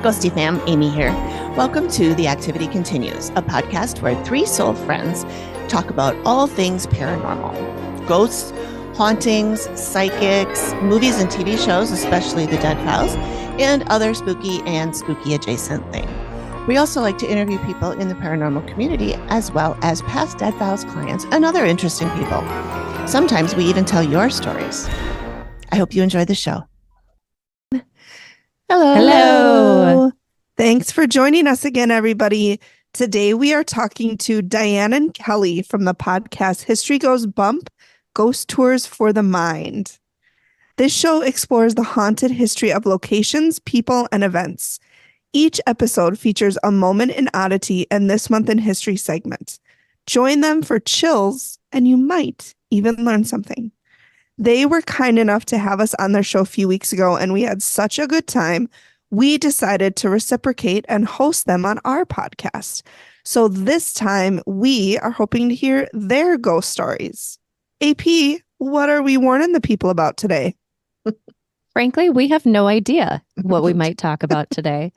Ghosty fam, Amy here. Welcome to The Activity Continues, a podcast where three soul friends talk about all things paranormal. Ghosts, hauntings, psychics, movies and TV shows, especially The Dead Files, and other spooky and spooky adjacent things. We also like to interview people in the paranormal community, as well as past Dead Files clients and other interesting people. Sometimes we even tell your stories. I hope you enjoy the show. Hello. Hello. Thanks for joining us again, everybody. Today we are talking to Diane and Kelly from the podcast History Goes Bump, Ghost Tours for the Mind. This show explores the haunted history of locations, people, and events. Each episode features a moment in oddity and This Month in History segment. Join them for chills, and you might even learn something. They were kind enough to have us on their show a few weeks ago, and we had such a good time, we decided to reciprocate and host them on our podcast. So this time, we are hoping to hear their ghost stories. AP, what are we warning the people about today? Frankly, we have no idea what we might talk about today.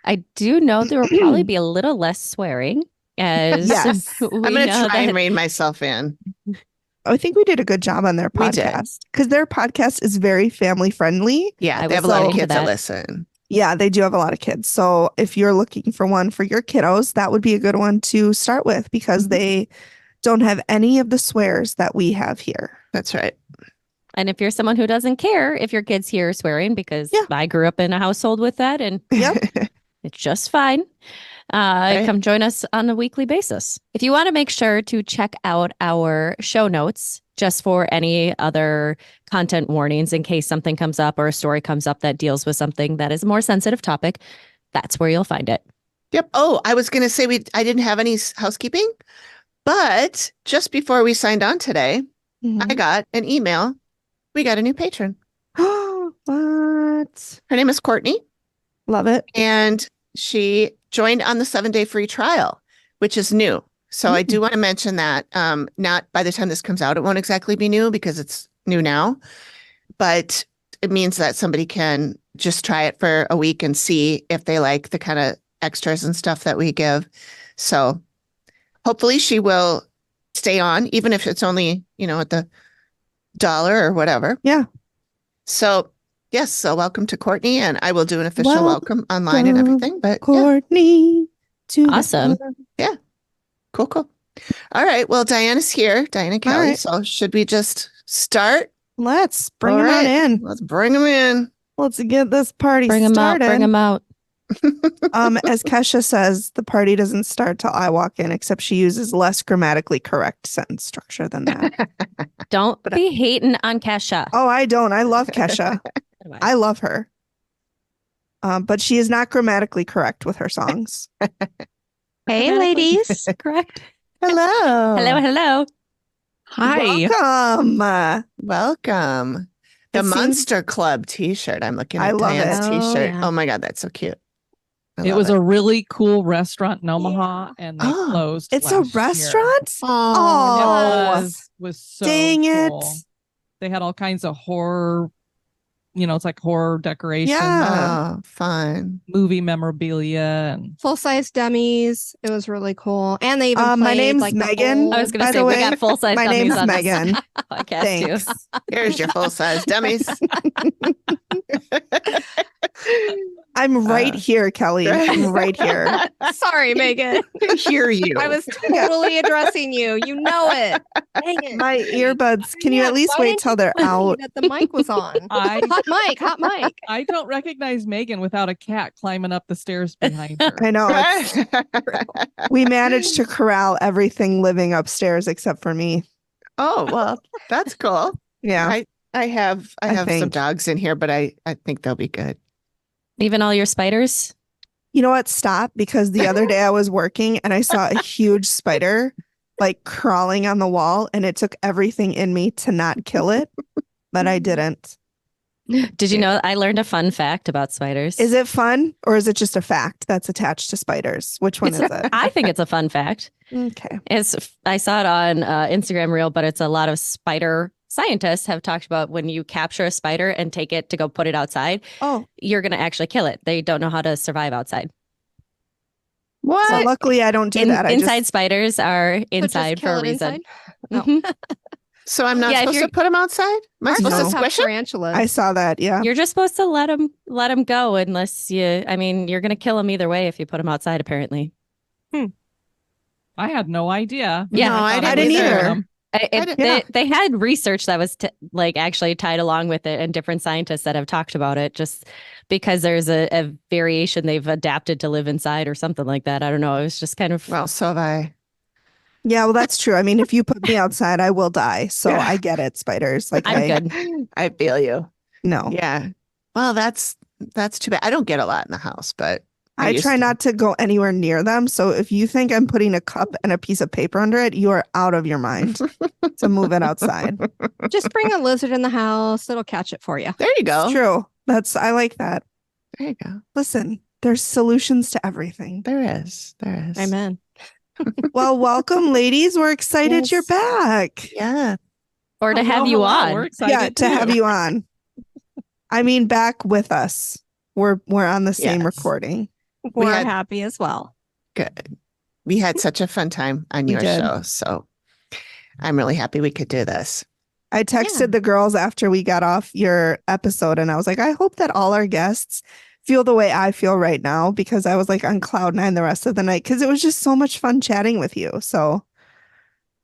I do know there will probably be a little less swearing. As Yes. I'm going to try and rein myself in. I think we did a good job on their podcast because their podcast is very family friendly. Yeah, they have a lot of kids that listen. Yeah, they do have a lot of kids. So if you're looking for one for your kiddos, that would be a good one to start with because they don't have any of the swears that we have here. That's right. And if you're someone who doesn't care if your kids hear swearing, because I grew up in a household with that and it's just fine. Come join us on a weekly basis. If you want to make sure to check out our show notes just for any other content warnings in case something comes up or a story comes up that deals with something that is a more sensitive topic, that's where you'll find it. Yep. Oh, I was going to say I didn't have any housekeeping, but just before we signed on today, I got an email. We got a new patron. What? Her name is Courtney. Love it. And she joined on the 7-day free trial, which is new. So I do want to mention that not by the time this comes out, it won't exactly be new because it's new now, but it means that somebody can just try it for a week and see if they like the kind of extras and stuff that we give. So hopefully she will stay on, even if it's only, at the $1 or whatever. Yeah. So yes. So welcome to Courtney, and I will do an official welcome online and everything. But Courtney, awesome. Yeah. Cool. All right. Well, Diane is here. Diane and Kelly. Right. So should we just start? Let's bring them on in. Let's bring them in. Let's get this party started. Bring them out. As Kesha says, the party doesn't start till I walk in, except she uses less grammatically correct sentence structure than that. Don't be hating on Kesha. Oh, I don't. I love Kesha. I love her. But she is not grammatically correct with her songs. Hey, ladies. Correct. Hello. Hello. Hi. Welcome. The Monster Club t-shirt. I'm looking at Diane's t-shirt. Oh my God, that's so cute. It was a really cool restaurant in Omaha, and they closed. It's a restaurant? Year. Oh, it was so dang cool. It. They had all kinds of horror, it's like horror decorations. Yeah, fun. Movie memorabilia and full-size dummies. It was really cool. And they even played, my name's Megan. I was going to say, we got full-size my dummies name's on Megan. this podcast Thanks. too. Here's your full-size dummies. I'm right here, Kelly. I'm right here. Sorry, Megan. I hear you. I was totally addressing you. You know it. Dang it. My earbuds. Can you at least wait till they're out? That the mic was on. Hot mic. I don't recognize Megan without a cat climbing up the stairs behind her. I know. We managed to corral everything living upstairs except for me. Oh, well, that's cool. Yeah. I have some dogs in here, but I think they'll be good. Even all your spiders? You know what? Stop, because the other day I was working and I saw a huge spider like crawling on the wall, and it took everything in me to not kill it, but I didn't. Did you know I learned a fun fact about spiders? Is it fun, or is it just a fact that's attached to spiders? Which one is it? I think it's a fun fact. Okay. I saw it on Instagram Reel, but it's a lot of spider scientists have talked about when you capture a spider and take it to go put it outside, you're going to actually kill it. They don't know how to survive outside. What? So luckily I don't do that. Inside spiders are inside for a reason. So I'm not supposed to put them outside? Am I supposed to squish tarantulas? I saw that. Yeah. You're just supposed to let them go unless you're going to kill them either way if you put them outside, apparently. I had no idea. Yeah. No, I didn't either. They had research that was actually tied along with it, and different scientists that have talked about it, just because there's a variation they've adapted to live inside or something like that. I don't know. It was just kind of. Well, so have I. Yeah, well, that's true. I mean, if you put me outside, I will die. So I get it, spiders. Like I'm good. I feel you. No. Yeah. Well, that's too bad. I don't get a lot in the house, but I try not to go anywhere near them. So if you think I'm putting a cup and a piece of paper under it, you are out of your mind to move it outside. Just bring a lizard in the house. It'll catch it for you. There you go. It's true. I like that. There you go. Listen, there's solutions to everything. There is. Amen. Well, welcome, ladies. We're excited you're back. Yeah. Or to have you on. We're excited to have you on. I mean, back with us. We're on the same recording. We're happy as well. Good. We had such a fun time on your show. So I'm really happy we could do this. I texted the girls after we got off your episode, and I was like, I hope that all our guests feel the way I feel right now, because I was like on cloud 9 the rest of the night, because it was just so much fun chatting with you. So,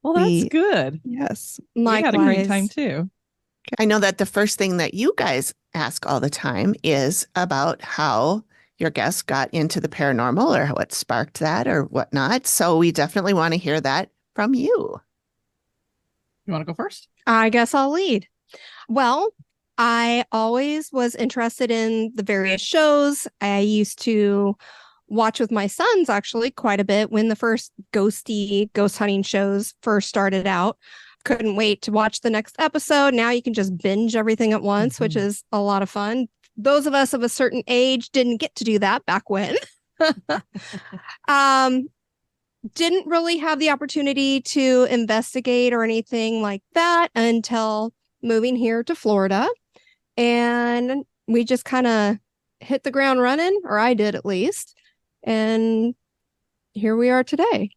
well, that's good. Yes. We had a great time too. I know that the first thing that you guys ask all the time is about how your guests got into the paranormal, or what sparked that or whatnot. So we definitely want to hear that from you. You want to go first? I guess I'll lead. Well, I always was interested in the various shows. I used to watch with my sons actually quite a bit when the first ghost hunting shows first started out. Couldn't wait to watch the next episode. Now you can just binge everything at once, which is a lot of fun. Those of us of a certain age didn't get to do that back when. Didn't really have the opportunity to investigate or anything like that until moving here to Florida. And we just kind of hit the ground running, or I did at least. And here we are today.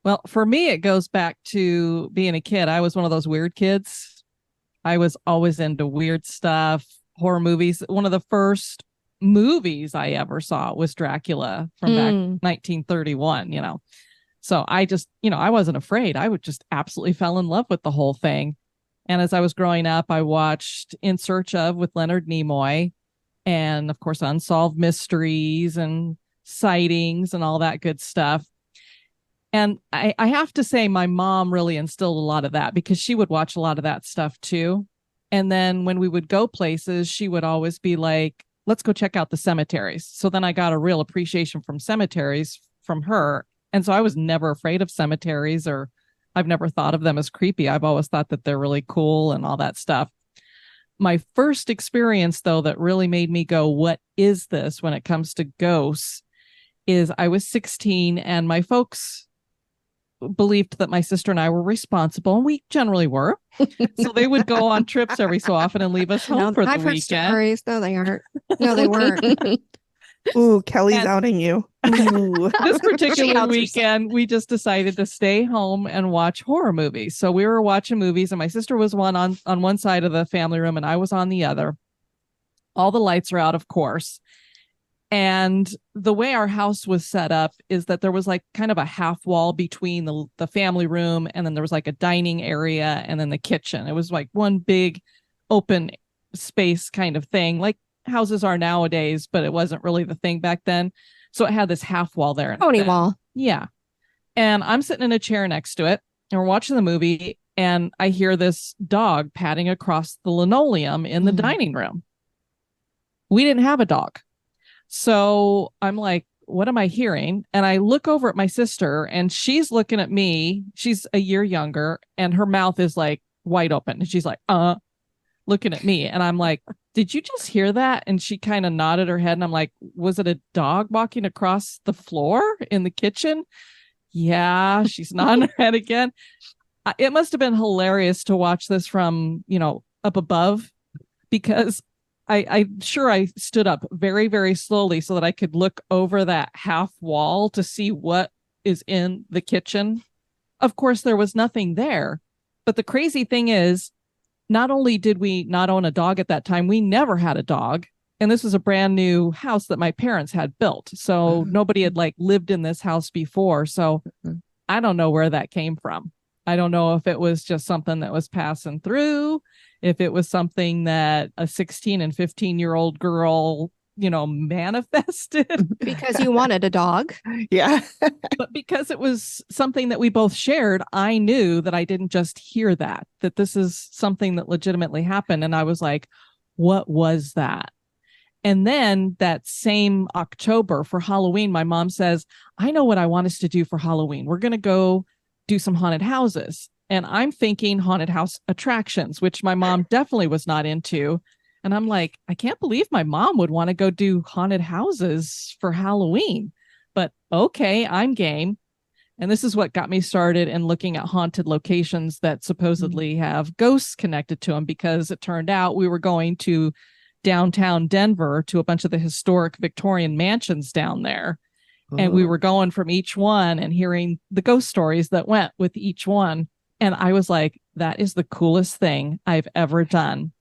Well, for me, it goes back to being a kid. I was one of those weird kids. I was always into weird stuff, horror movies. One of the first movies I ever saw was Dracula from back 1931, So I just, I wasn't afraid. I would just absolutely fell in love with the whole thing. And as I was growing up, I watched In Search of with Leonard Nimoy, and of course, Unsolved Mysteries and Sightings and all that good stuff. And I have to say, my mom really instilled a lot of that, because she would watch a lot of that stuff too. And then when we would go places, she would always be like, let's go check out the cemeteries. So then I got a real appreciation from cemeteries from her. And so I was never afraid of cemeteries, or I've never thought of them as creepy. I've always thought that they're really cool and all that stuff. My first experience, though, that really made me go, what is this when it comes to ghosts, is I was 16 and my folks believed that my sister and I were responsible, and we generally were. So they would go on trips every so often and leave us home for the I've heard weekend. stories. No, they aren't. No, they weren't. Ooh, Kelly's outing you. Ooh. This particular weekend, we just decided to stay home and watch horror movies. So we were watching movies, and my sister was on one side of the family room, and I was on the other. All the lights are out, of course. And the way our house was set up is that there was like kind of a half wall between the family room, and then there was like a dining area, and then the kitchen. It was like one big open space kind of thing, like houses are nowadays, but it wasn't really the thing back then. So it had this half wall there. Pony wall. Yeah. And I'm sitting in a chair next to it, and we're watching the movie, and I hear this dog padding across the linoleum in the dining room. We didn't have a dog. So I'm like, what am I hearing? And I look over at my sister, and she's looking at me. She's a year younger, and her mouth is like wide open. And she's like, looking at me. And I'm like, did you just hear that? And she kind of nodded her head. And I'm like, was it a dog walking across the floor in the kitchen? Yeah, she's nodding her head again. it must have been hilarious to watch this from, up above, because I'm sure I stood up very, very slowly so that I could look over that half wall to see what is in the kitchen. Of course, there was nothing there. But the crazy thing is, not only did we not own a dog at that time, we never had a dog. And this was a brand new house that my parents had built. So nobody had lived in this house before. So I don't know where that came from. I don't know if it was just something that was passing through, if it was something that a 16 and 15-year-old girl, manifested. Because you wanted a dog. Yeah. But because it was something that we both shared, I knew that I didn't just hear that this is something that legitimately happened. And I was like, what was that? And then that same October for Halloween, my mom says, I know what I want us to do for Halloween. We're going to go do some haunted houses. And I'm thinking haunted house attractions, which my mom definitely was not into. And I'm like, I can't believe my mom would want to go do haunted houses for Halloween. But okay, I'm game. And this is what got me started in looking at haunted locations that supposedly have ghosts connected to them, because it turned out we were going to downtown Denver to a bunch of the historic Victorian mansions down there. And we were going from each one and hearing the ghost stories that went with each one. And I was like, that is the coolest thing I've ever done.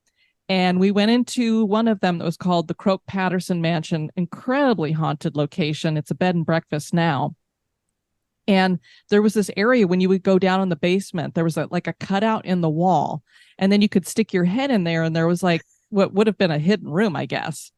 And we went into one of them that was called the Croak Patterson Mansion, incredibly haunted location. It's a bed and breakfast now. And there was this area when you would go down in the basement, there was a cutout in the wall, and then you could stick your head in there. And there was what would have been a hidden room, I guess.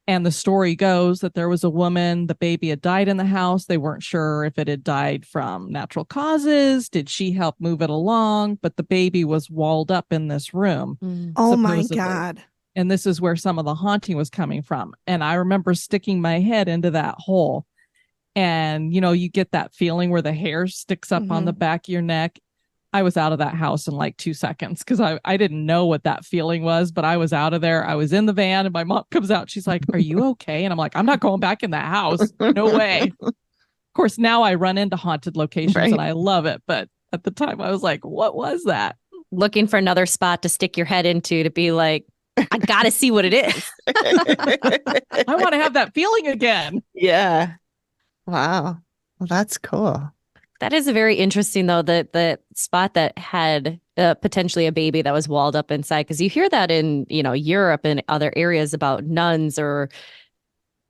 And the story goes that there was a woman, the baby had died in the house. They weren't sure if it had died from natural causes. Did she help move it along? But the baby was walled up in this room. Oh supposedly. my God. And this is where some of the haunting was coming from. And I remember sticking my head into that hole. And, you get that feeling where the hair sticks up on the back of your neck. I was out of that house in 2 seconds because I didn't know what that feeling was, but I was out of there. I was in the van and my mom comes out. She's like, are you okay? And I'm like, I'm not going back in that house. No way. Of course, now I run into haunted locations and I love it. But at the time I was like, what was that? Looking for another spot to stick your head into to be like, I got to see what it is. I want to have that feeling again. Yeah. Wow. Well, that's cool. That is a very interesting, though, the spot that had potentially a baby that was walled up inside, because you hear that in, Europe and other areas about nuns or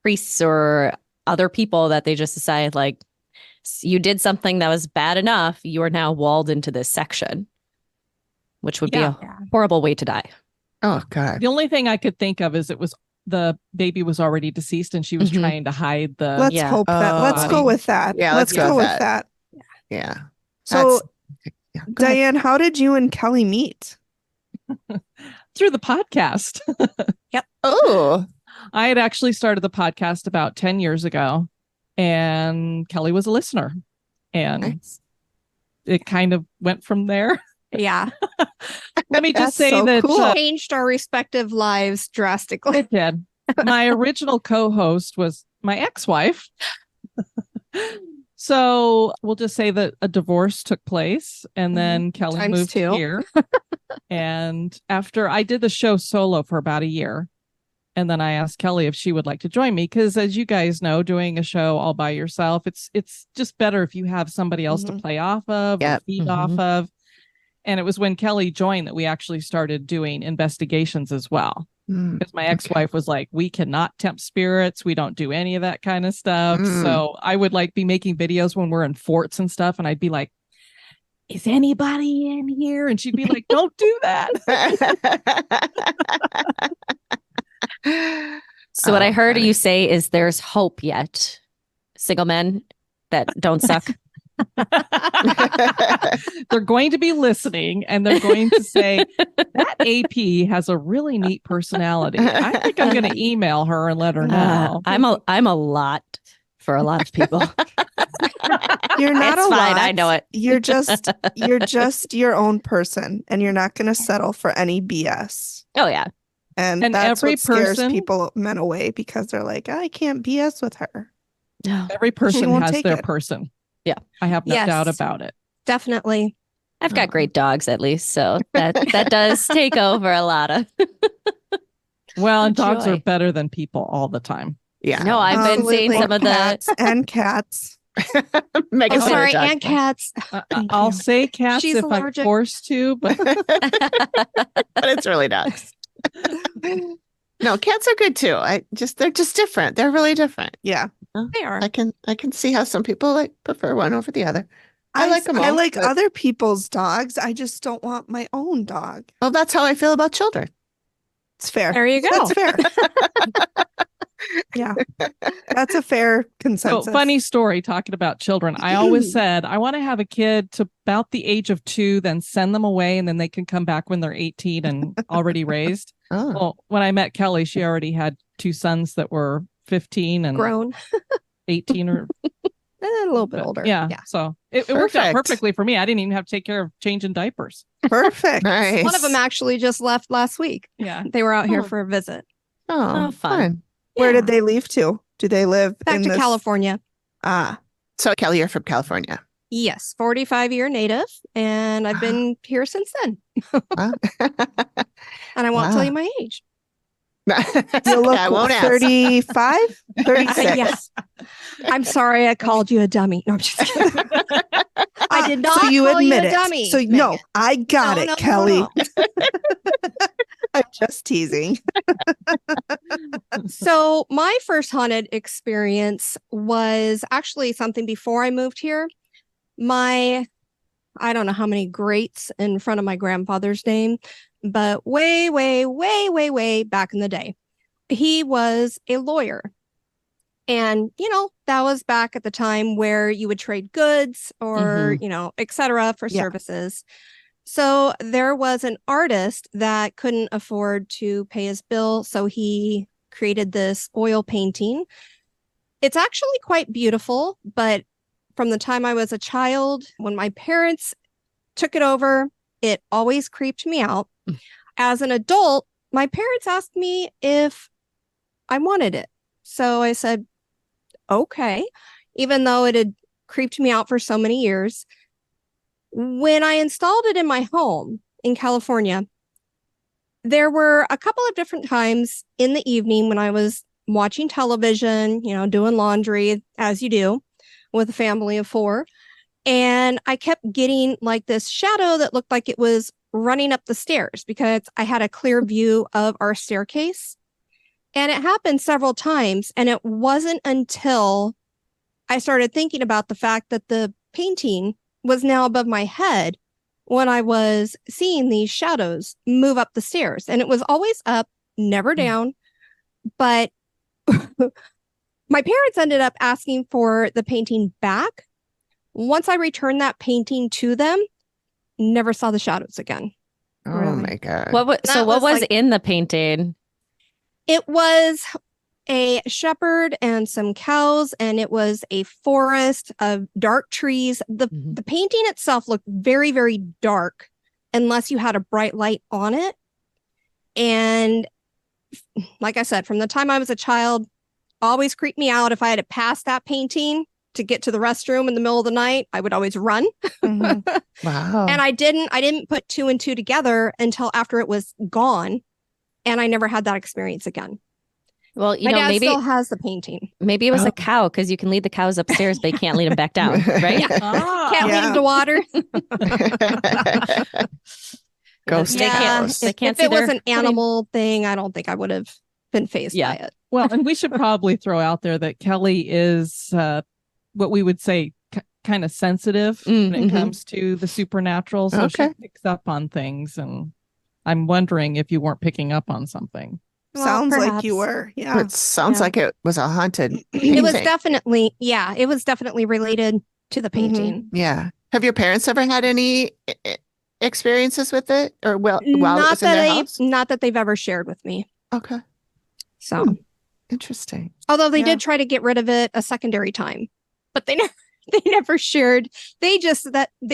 priests or other people that they just decide, you did something that was bad enough. You are now walled into this section, which would be a horrible way to die. Oh, God. The only thing I could think of is the baby was already deceased and she was trying to hide the. Let's hope that. Let's go with that. Yeah, let's go with that. Yeah. So, Diane, how did you and Kelly meet? Through the podcast. Yep. Oh. I had actually started the podcast about 10 years ago, and Kelly was a listener. And it kind of went from there. Yeah. Let me just say so that cool. Changed our respective lives drastically. it did. My original co-host was my ex-wife. So we'll just say that a divorce took place, and then Kelly Times moved 2. here. And after I did the show solo for about a year, and then I asked Kelly if she would like to join me, because as you guys know, doing a show all by yourself, it's just better if you have somebody else to play off of or feed off of. And it was when Kelly joined that we actually started doing investigations as well. Because my ex-wife was like, we cannot tempt spirits. We don't do any of that kind of stuff. So I would be making videos when we're in forts and stuff. And I'd be like, is anybody in here? And she'd be like, don't do that. So what I heard you say is there's hope yet. Single men that don't suck. They're going to be listening and they're going to say that AP has a really neat personality. I think I'm going to email her and let her know. I'm a lot for a lot of people. You're not it's a fine, lot. I know it. You're just your own person, and you're not going to settle for any BS. Oh yeah. And that's what scares men away, because they're like, I can't BS with her. No. Every person has their person. Yeah. I have no doubt about it. Definitely. I've got great dogs, at least, so that does take over a lot of. Well, and dogs joy. are better than people all the time. Yeah. No, I've been seeing some of cats and cats. Megan's Oh, sorry, dog. and cats. I'll say cats She's if allergic. I'm forced to, but But it's really dogs. No, cats are good too. They're just different. They're really different. Yeah. They are. I can see how some people prefer one over the other. I like them all. I like but- other people's dogs. I just don't want my own dog. Well, that's how I feel about children. It's fair. There you go. That's fair. Yeah. That's a fair so consensus. funny story talking about children. I always said I want to have a kid to about the age of 2, then send them away, and then they can come back when they're 18 and already raised. Oh. Well, when I met Kelly, she already had 2 sons that were 15 and Grown. 18 or A little bit older. Yeah. So it worked out Perfect. perfectly for me. I didn't even have to take care of changing diapers. Perfect. Nice. One of them actually just left last week. Yeah. They were out here Oh. for a visit. Oh, Oh, fun. fun. Where Yeah. did they leave to? Do they live Back in to this- California. Ah, So Kelly, you're from California. Yes, 45-year native, and I've been here since then. Wow. And I won't Wow. tell you my age. you look I won't ask. 35, 36. Yes. I'm sorry I called you a dummy. No, I'm just kidding. I did not So you call admit you a it. dummy. So no, Megan. I got No, it, no, no, Kelly. no. I'm just teasing. So my first haunted experience was actually something before I moved here. I don't know how many greats in front of my grandfather's name, but way, way, way, way, way back in the day, he was a lawyer. And, that was back at the time where you would trade goods or, et cetera for Yeah. services. So there was an artist that couldn't afford to pay his bill. So he created this oil painting. It's actually quite beautiful, but from the time I was a child, when my parents took it over, it always creeped me out. As an adult, my parents asked me if I wanted it. So I said, okay, even though it had creeped me out for so many years. When I installed it in my home in California, there were a couple of different times in the evening when I was watching television, doing laundry, as you do with a family of 4. And I kept getting like this shadow that looked like it was running up the stairs because I had a clear view of our staircase. And it happened several times. And it wasn't until I started thinking about the fact that the painting was now above my head when I was seeing these shadows move up the stairs. And it was always up, never down. But my parents ended up asking for the painting back. Once I returned that painting to them, never saw the shadows again. Oh Really? my God. What That was was like- in the painting? It was a shepherd and some cows, and it was a forest of dark trees. Mhm. The painting itself looked very, very dark unless you had a bright light on it. And like I said, from the time I was a child, always creeped me out. If I had to pass that painting to get to the restroom in the middle of the night, I would always run. Mhm. Wow. And I didn't put 2 and 2 together until after it was gone. And I never had that experience again. Well, My dad maybe still has the painting. maybe it was Oh. a cow because you can lead the cows upstairs, but you can't lead them back down, right? Can't lead Yeah. him to water. Ghost They can't- cows. they can't If see it was their an animal thing, I don't think I would have been fazed Yeah. by it. Well, and we should probably throw out there that Kelly is what we would say kind of sensitive when it Mhm. comes to the supernatural. So Okay. she picks up on things. And I'm wondering if you weren't picking up on something. Well, Sounds like you perhaps. were. Yeah. It sounds Yeah. like it was a haunted It was painting. definitely, it was definitely related to the painting. Yeah. Have your parents ever had any experiences with it, or while it was in their house? Not that they've ever shared with me. Okay. So, Interesting. although they Yeah. did try to get rid of it a secondary time, but they never shared. They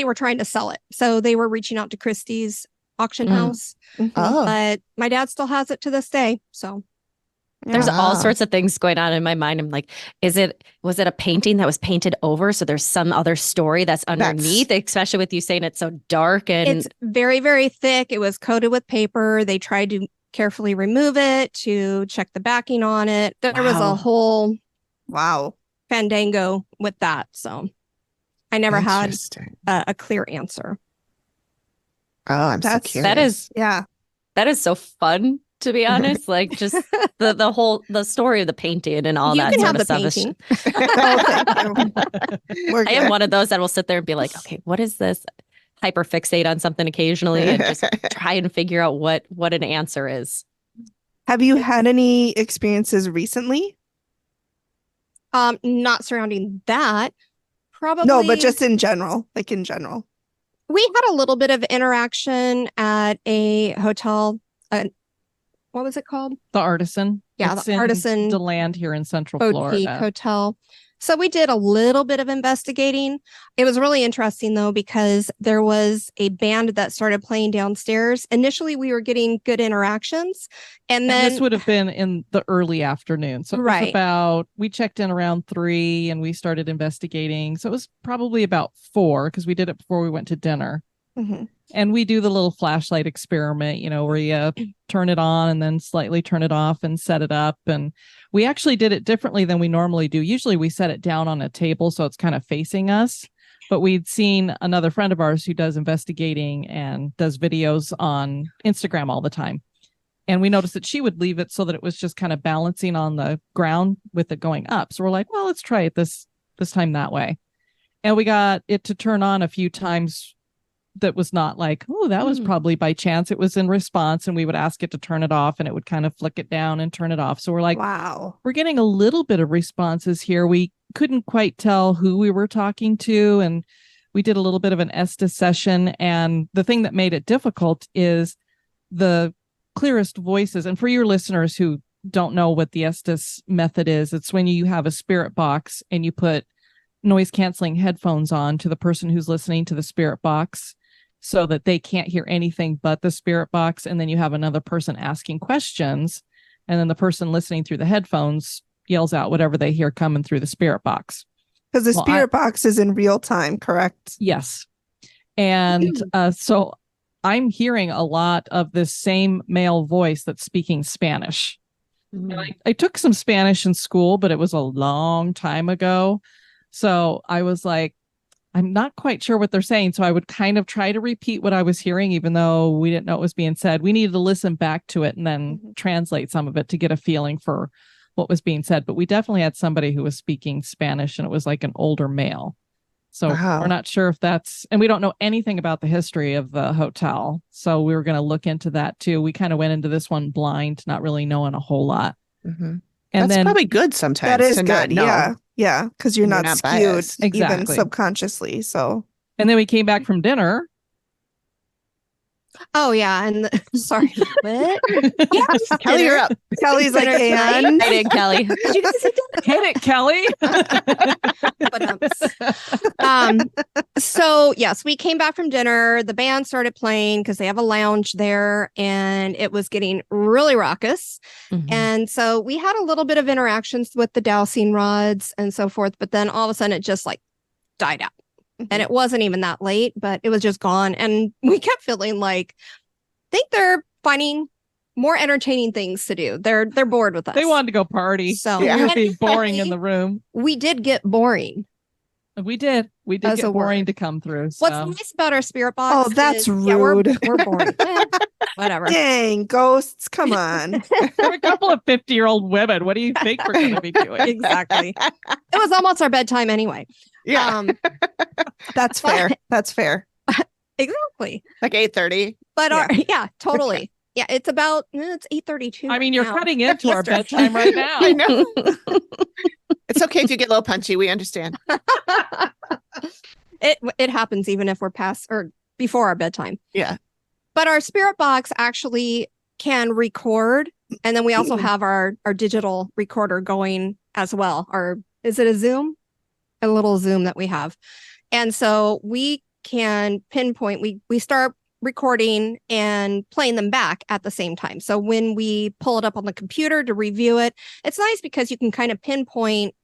were trying to sell it. So they were reaching out to Christie's auction Mm. house, Mhm. Oh. but my dad still has it to this day. So There's all sorts of things going on in my mind. I'm like, was it a painting that was painted over? So there's some other story that's underneath, especially with you saying it's so dark and it's very, very thick. It was coated with paper. They tried to carefully remove it to check the backing on it. There was a whole fandango with that. So I never had a clear answer. Oh, I'm so curious. That is so fun, to be honest. Like just the story of the painting and all that sort of stuff. I am one of those that will sit there and be like, okay, what is this? Hyperfixate on something occasionally and just try and figure out what an answer is. Have you had any experiences recently? Not surrounding that. Probably. No, but just in general, like in general. We had a little bit of interaction at a hotel. What was it called? The Artisan. Yeah, it's the Artisan. DeLand here in Central Boutique Florida. Hotel. So we did a little bit of investigating. It was really interesting, though, because there was a band that started playing downstairs. Initially, we were getting good interactions. And then this would have been in the early afternoon. So it was we checked in around 3 and we started investigating. So it was probably about 4 because we did it before we went to dinner. Mm-hmm. And we do the little flashlight experiment, where you turn it on and then slightly turn it off and set it up. And we actually did it differently than we normally do. Usually we set it down on a table so it's kind of facing us. But we'd seen another friend of ours who does investigating and does videos on Instagram all the time. And we noticed that she would leave it so that it was just kind of balancing on the ground with it going up. So we're like, well, let's try it this time that way. And we got it to turn on a few times. That was not like, oh, that was probably by chance. It was in response, and we would ask it to turn it off, and it would kind of flick it down and turn it off. So we're like, wow, we're getting a little bit of responses here. We couldn't quite tell who we were talking to, and we did a little bit of an Estes session. And the thing that made it difficult is the clearest voices. And for your listeners who don't know what the Estes method is, it's when you have a spirit box and you put noise canceling headphones on to the person who's listening to the spirit box, so that they can't hear anything but the spirit box. And then you have another person asking questions. And then the person listening through the headphones yells out whatever they hear coming through the spirit box. Because the spirit box is in real time, correct? Yes. And so I'm hearing a lot of this same male voice that's speaking Spanish. And I took some Spanish in school, but it was a long time ago. So I was like, I'm not quite sure what they're saying. So I would kind of try to repeat what I was hearing, even though we didn't know it was being said. We needed to listen back to it and then translate some of it to get a feeling for what was being said. But we definitely had somebody who was speaking Spanish, and it was like an older male. So we're not sure if that's, and we don't know anything about the history of the hotel. So we were going to look into that too. We kind of went into this one blind, not really knowing a whole lot. Mm-hmm. And that's probably good sometimes. That is good. Yeah. Because you're not skewed even subconsciously. So, and then we came back from dinner. Oh yeah, and sorry, what? Yes, Kelly, you're up. Kelly's like, and I did, Kelly. Did you guys sit down? Hit it, Kelly. So yes, we came back from dinner. The band started playing because they have a lounge there, and it was getting really raucous. And so we had a little bit of interactions with the dowsing rods and so forth. But then all of a sudden, it just like died out. And it wasn't even that late, but it was just gone. And we kept feeling like, I think they're finding more entertaining things to do. They're bored with us. They wanted to go party. So we were being boring in the room. We did get boring. We did get boring to come through. So. What's nice about our spirit box? Oh, that's rude. We're boring. Whatever. Dang, ghosts, come on. We're a couple of 50-year-old women. What do you think we're going to be doing? Exactly. It was almost our bedtime anyway. Yeah. That's fair. That's fair. Exactly. Like 8:30. But totally. Yeah, it's 8:32. I mean, you're cutting into our bedtime right now. I know. It's okay if you get a little punchy. We understand. It happens even if we're past or before our bedtime. Yeah. But our spirit box actually can record. And then we also have our digital recorder going as well. Is it a Zoom? A little Zoom that we have. And so we can pinpoint, we start recording and playing them back at the same time. So when we pull it up on the computer to review it, it's nice because you can kind of pinpoint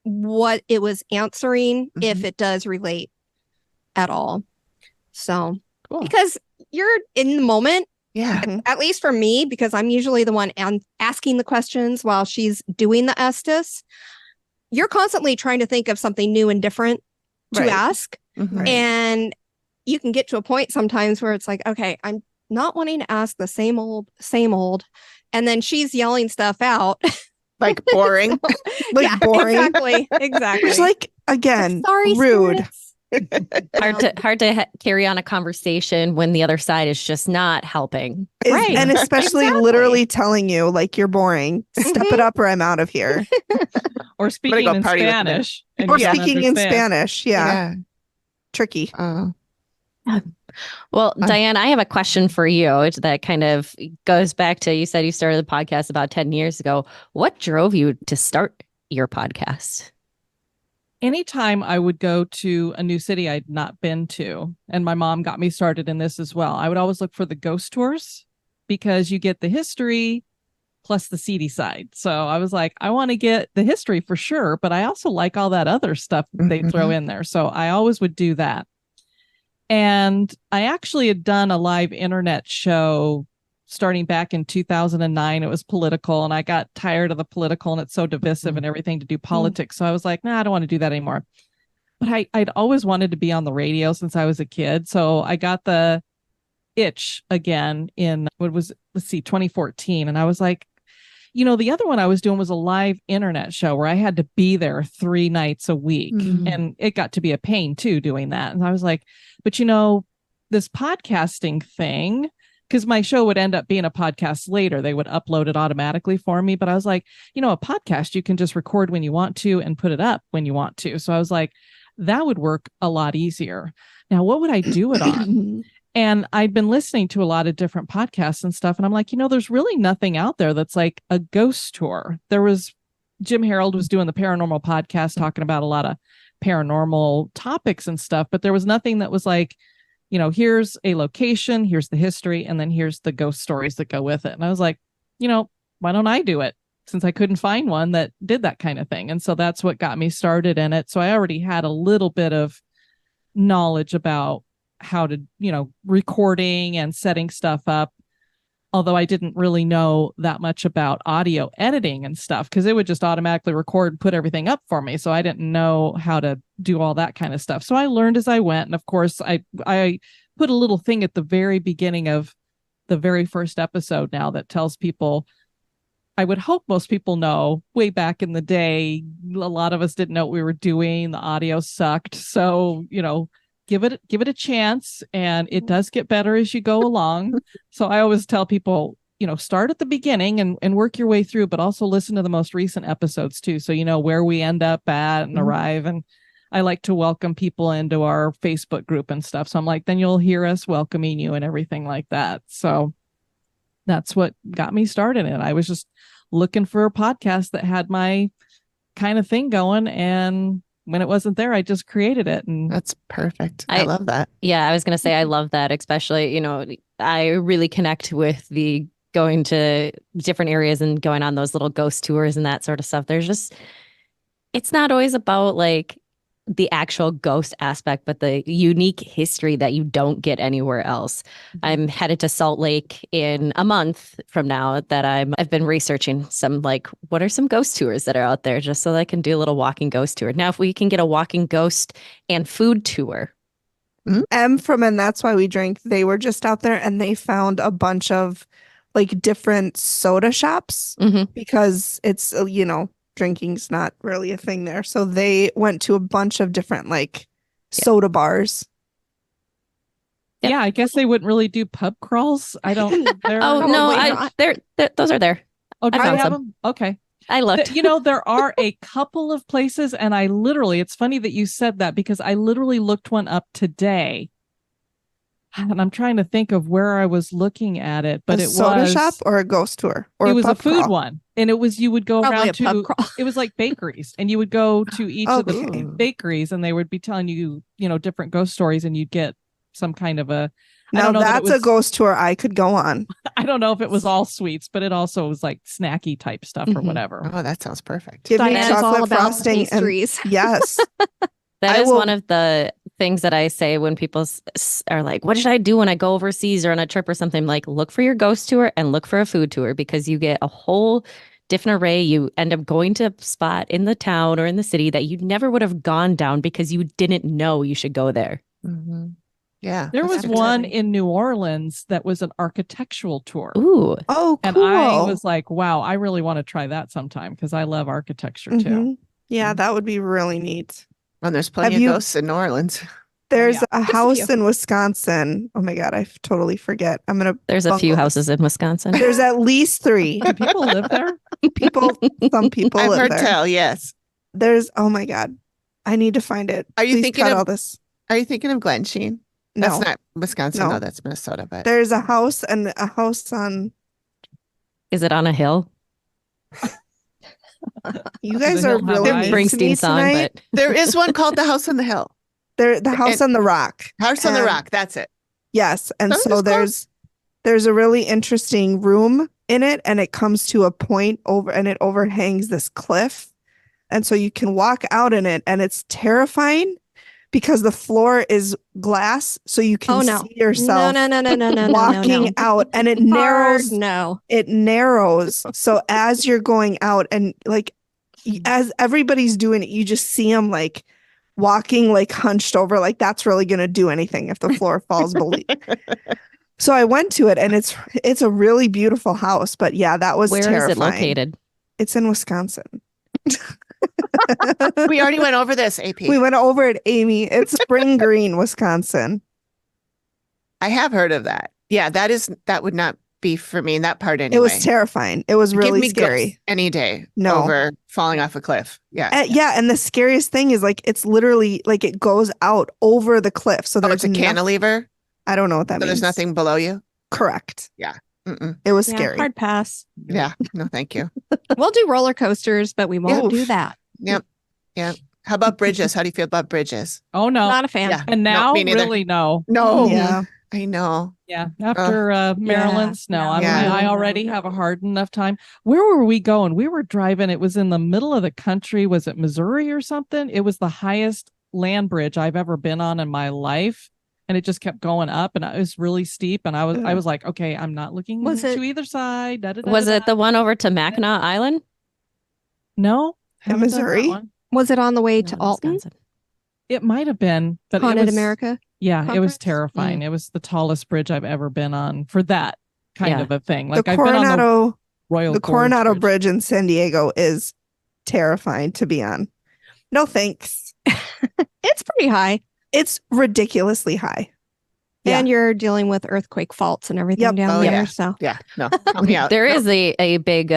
what it was answering if it does relate at all. So, cool. Because you're in the moment. Yeah. At least for me, because I'm usually the one asking the questions while she's doing the Estes. You're constantly trying to think of something new and different to ask. And you can get to a point sometimes where it's like, okay, I'm not wanting to ask the same old. And then she's yelling stuff out. Like boring. Boring. Exactly. It's like, again, sorry, rude. Hard to carry on a conversation when the other side is just not helping. Right. And especially literally telling you like you're boring. Step it up or I'm out of here. Or speaking in Spanish. Or speaking in Spanish. Yeah. Tricky. Well, Diane, I have a question for you that kind of goes back to, you said you started the podcast about 10 years ago. What drove you to start your podcast? Anytime I would go to a new city I'd not been to, and my mom got me started in this as well, I would always look for the ghost tours because you get the history plus the seedy side. So I was like, I want to get the history for sure, but I also like all that other stuff they throw in there. So I always would do that. And I actually had done a live internet show starting back in 2009. It was political, and I got tired of the political, and it's so divisive and everything to do politics. So I was like, nah, I don't want to do that anymore. But I'd always wanted to be on the radio since I was a kid. So I got the itch again in 2014. And I was like, the other one I was doing was a live internet show where I had to be there 3 nights a week. And it got to be a pain too, doing that. And I was like, but this podcasting thing, because my show would end up being a podcast later, they would upload it automatically for me. But I was like, a podcast, you can just record when you want to and put it up when you want to. So I was like, that would work a lot easier. Now, what would I do it on? And I'd been listening to a lot of different podcasts and stuff. And I'm like, there's really nothing out there that's like a ghost tour. There was Jim Harold was doing the paranormal podcast, talking about a lot of paranormal topics and stuff. But there was nothing that was like, here's a location, here's the history, and then here's the ghost stories that go with it. And I was like, why don't I do it? Since I couldn't find one that did that kind of thing. And so that's what got me started in it. So I already had a little bit of knowledge about how to, recording and setting stuff up. Although I didn't really know that much about audio editing and stuff, because it would just automatically record and put everything up for me. So I didn't know how to do all that kind of stuff. So I learned as I went. And of course, I put a little thing at the very beginning of the very first episode now that tells people, I would hope most people know, way back in the day, a lot of us didn't know what we were doing. The audio sucked. So, give it a chance, and it does get better as you go along. So I always tell people, start at the beginning and work your way through, but also listen to the most recent episodes too. So, where we end up at and arrive. And I like to welcome people into our Facebook group and stuff. So I'm like, then you'll hear us welcoming you and everything like that. So that's what got me started. And I was just looking for a podcast that had my kind of thing going, and when it wasn't there, I just created it. And that's perfect. I love that. Yeah, I was going to say, I love that, especially, I really connect with the going to different areas and going on those little ghost tours and that sort of stuff. It's not always about like the actual ghost aspect, but the unique history that you don't get anywhere else. I'm headed to Salt Lake in a month from now that I've been researching some, like, what are some ghost tours that are out there, just so that I can do a little walking ghost tour. Now, if we can get a walking ghost and food tour. M from And That's Why We Drink, they were just out there and they found a bunch of like different soda shops because it's, drinking's not really a thing there. So they went to a bunch of different like soda bars. Yeah, I guess they wouldn't really do pub crawls. I don't. Oh no, those are there. Oh, do I have them? Okay. I looked. There are a couple of places, and it's funny that you said that because I literally looked one up today. And I'm trying to think of where I was looking at it, but it was a soda shop or a ghost tour, or it a was pub a food crawl. one, and it was you would go Probably around a pub to crawl. it was like bakeries, and you would go to each of the bakeries, and they would be telling you different ghost stories, and you'd get some kind of a Now that's a ghost tour I could go on. I don't know if it was all sweets, but it also was like snacky type stuff or whatever. Oh, that sounds perfect. Give me Diane's chocolate all about frosting pastries. Yes. That is one of the things that I say when people are like, what should I do when I go overseas or on a trip or something? Like, look for your ghost tour and look for a food tour, because you get a whole different array. You end up going to a spot in the town or in the city that you never would have gone down because you didn't know you should go there. Mm-hmm. Yeah. There was one in New Orleans that was an architectural tour. Ooh. Oh, cool. And I was like, wow, I really want to try that sometime because I love architecture too. Yeah, that would be really neat. And there's plenty of ghosts in New Orleans. There's a house in Wisconsin. Oh my God, I totally forget. There's a few houses in Wisconsin. There's at least 3. Do people live there? Some people I've live heard there. tell, yes. There's, oh my God, I need to find it. Are you Please thinking cut of all this? Are you thinking of Glen Sheen? No. That's not Wisconsin. No. No, that's Minnesota. But There's a house on. Is it on a hill? You guys are really mean to me Springsteen song, tonight. but there is one called The House on the Hill. The house on the rock. House on the Rock. That's it. Yes, and That was so there's a really interesting room in it, and it comes to a point over, and it overhangs this cliff, and so you can walk out in it, and it's terrifying because the floor is glass, so you can see yourself walking out, and it narrows. It narrows. So as you're going out, and like as everybody's doing it, you just see them like walking like hunched over, like that's really going to do anything if the floor falls below. So I went to it, and it's a really beautiful house, but yeah, that was terrifying. Where is it located? It's in Wisconsin. We already went over this, AP. We went over it, Amy. It's Spring Green, Wisconsin. I have heard of that. Yeah, that would not be for me in that part anyway. It was terrifying. It was really Give me scary. ghosts any day. No. Over falling off a cliff. Yeah. Yeah, and the scariest thing is like it's literally like it goes out over the cliff. So there's it's a cantilever. I don't know what that means. There's nothing below you. Correct. Yeah. Mm-mm. It was scary. Hard pass. Yeah. No, thank you. We'll do roller coasters, but we won't do that. Yep. Yeah. How about bridges? How do you feel about bridges? Oh no, not a fan. Yeah. And now, me neither. really, no. No. Yeah. I know. Yeah. After Maryland's, no. I mean, Yeah. I already have a hard enough time. Where were we going? We were driving. It was in the middle of the country. Was it Missouri or something? It was the highest land bridge I've ever been on in my life. And it just kept going up, and it was really steep. And I was like, okay, I'm not looking to either side. Was it the one over to Mackinac Island? No. In Missouri? Was it on the way to Alton? Wisconsin. It might have been, but Haunted America? Yeah, Conference? it was terrifying. It was the tallest bridge I've ever been on for that kind of a thing. Like the I've been on the The Coronado Bridge in San Diego is terrifying to be on. No thanks. It's pretty high. It's ridiculously high. And you're dealing with earthquake faults and everything down there. Yeah. So Yeah. No. Count me out. There is a big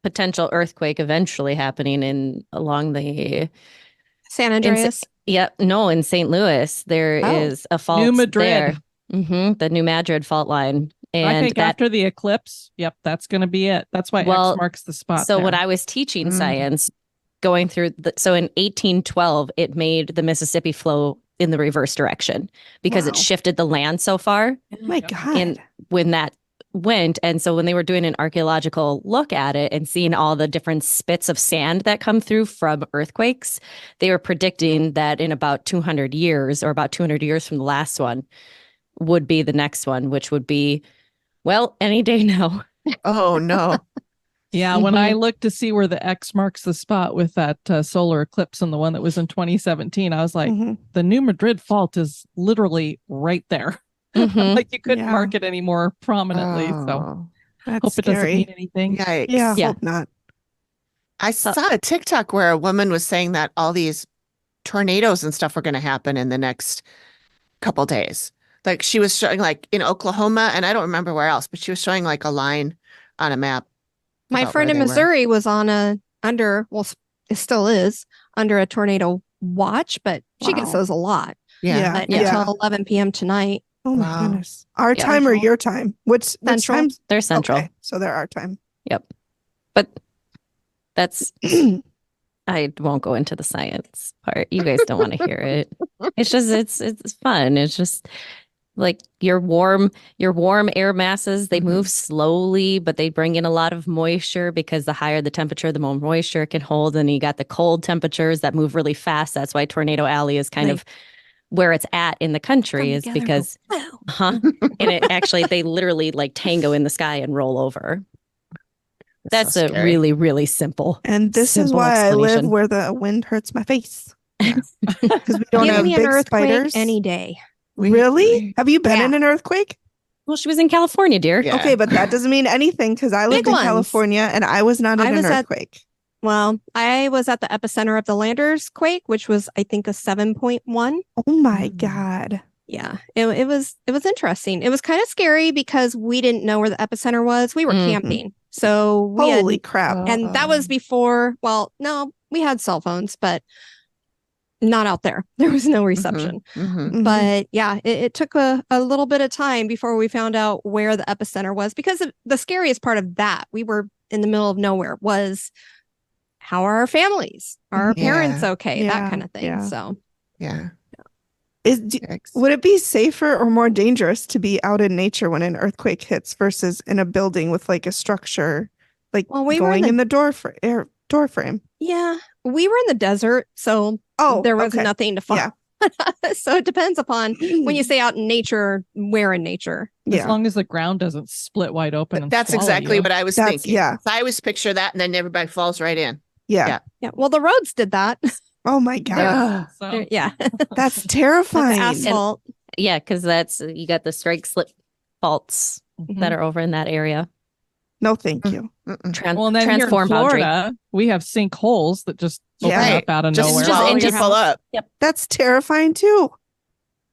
potential earthquake eventually happening along the San Andreas. In St. Louis. There is a fault New Madrid. there. The New Madrid fault line. And I think after the eclipse, that's going to be it. That's why X marks the spot. So there. when I was teaching science, going through so in 1812, it made the Mississippi flow in the reverse direction because it shifted the land so far. Oh my God. And when that went, and so when they were doing an archaeological look at it and seeing all the different spits of sand that come through from earthquakes, they were predicting that in about 200 years or about 200 years from the last one would be the next one, which would be, any day now. Oh, no. Yeah, when I looked to see where the X marks the spot with that solar eclipse and the one that was in 2017, I was like, the New Madrid fault is literally right there. Like you couldn't mark it any more prominently. So that's hope it doesn't scary. mean anything. Yikes. Yeah, hope not. I saw a TikTok where a woman was saying that all these tornadoes and stuff were going to happen in the next couple days. Like she was showing like in Oklahoma, and I don't remember where else, but she was showing like a line on a map. My friend in Missouri was on it still is under a tornado watch, but she gets those a lot. Yeah. Until 11 p.m. tonight. Oh my goodness. Our time or your time? Which Central? They're central. Okay, so they're our time. Yep. But that's I won't go into the science part. You guys don't want to hear it. It's just it's fun. It's just Like your warm air masses, they move slowly, but they bring in a lot of moisture because the higher the temperature, the more moisture it can hold. And you got the cold temperatures that move really fast. That's why Tornado Alley is kind of where it's at in the country, is because and it actually, they literally like tango in the sky and roll over. That's so a really, really simple. And this is why I live where the wind hurts my face. Because we don't have big spiders any day. Really? Have you been in an earthquake? Well, she was in California, dear. Yeah. Okay, but that doesn't mean anything because I lived in California and I was not in an earthquake. I was at the epicenter of the Landers quake, which was, I think, a 7.1. Oh my God. Yeah, it was interesting. It was kind of scary because we didn't know where the epicenter was. We were camping. So holy crap. And that was before, no, we had cell phones, but not out there. There was no reception. But yeah, it took a little bit of time before we found out where the epicenter was, because the scariest part of that, we were in the middle of nowhere, was how are our families? Are our parents okay? That kind of thing. Yeah. So yeah. Would it be safer or more dangerous to be out in nature when an earthquake hits versus in a building with like a structure, like going in the door frame? Yeah, we were in the desert, so there was nothing to find. Yeah. So it depends upon when you say out in nature, where in nature. As long as the ground doesn't split wide open. And that's exactly what I was thinking. Yeah. So I always picture that, and then everybody falls right in. Yeah. Well, the roads did that. Oh my God. Yeah. That's terrifying. Asphalt. Because you got the strike slip faults that are over in that area. No, thank you. Well, then here in Florida, we have sinkholes that just open up out of nowhere. Just people up. Yep. That's terrifying too.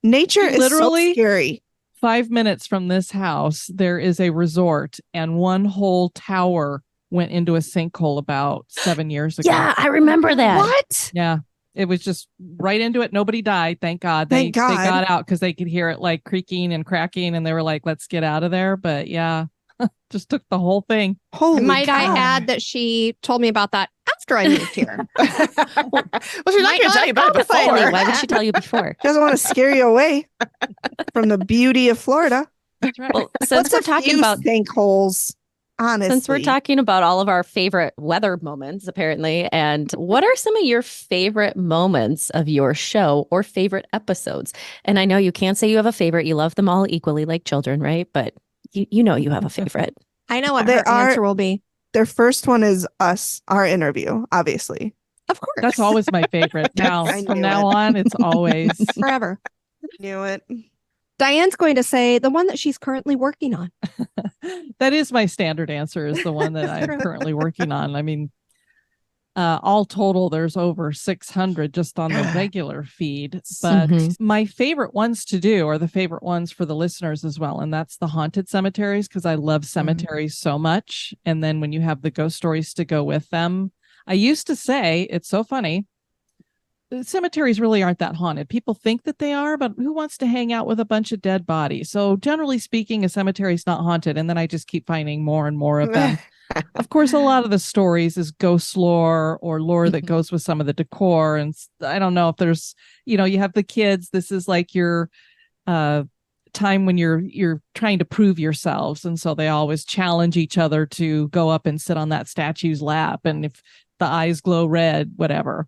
Nature is literally so scary. 5 minutes from this house, there is a resort, and one whole tower went into a sinkhole about 7 years ago. Yeah, I remember that. What? Yeah. It was just right into it. Nobody died. Thank God. They got out because they could hear it like creaking and cracking, and they were like, let's get out of there. But yeah, just took the whole thing. Holy Might I add that she told me about that after I moved here. Well, she's not going to tell you about it before. Why would she tell you before? She doesn't want to scare you away from the beauty of Florida. That's right. Well, since we're talking about sinkholes, honestly. Since we're talking about all of our favorite weather moments, apparently, and what are some of your favorite moments of your show or favorite episodes? And I know you can't say you have a favorite. You love them all equally like children, right? But you know you have a favorite. I know what her answer will be. Their first one is us, our interview, obviously. Of course. That's always my favorite. Now, from now on, it's always forever. Knew it. Diane's going to say the one that she's currently working on. That is my standard answer, is the one that I'm currently working on. I mean, all total, there's over 600 just on the regular feed. But my favorite ones to do are the favorite ones for the listeners as well. And that's the haunted cemeteries, because I love cemeteries so much. And then when you have the ghost stories to go with them, I used to say, it's so funny, cemeteries really aren't that haunted. People think that they are, but who wants to hang out with a bunch of dead bodies? So generally speaking, a cemetery is not haunted. And then I just keep finding more and more of them. Of course, a lot of the stories is ghost lore or lore that goes with some of the decor. And I don't know if there's, you have the kids. This is like your time when you're trying to prove yourselves. And so they always challenge each other to go up and sit on that statue's lap. And if the eyes glow red, whatever.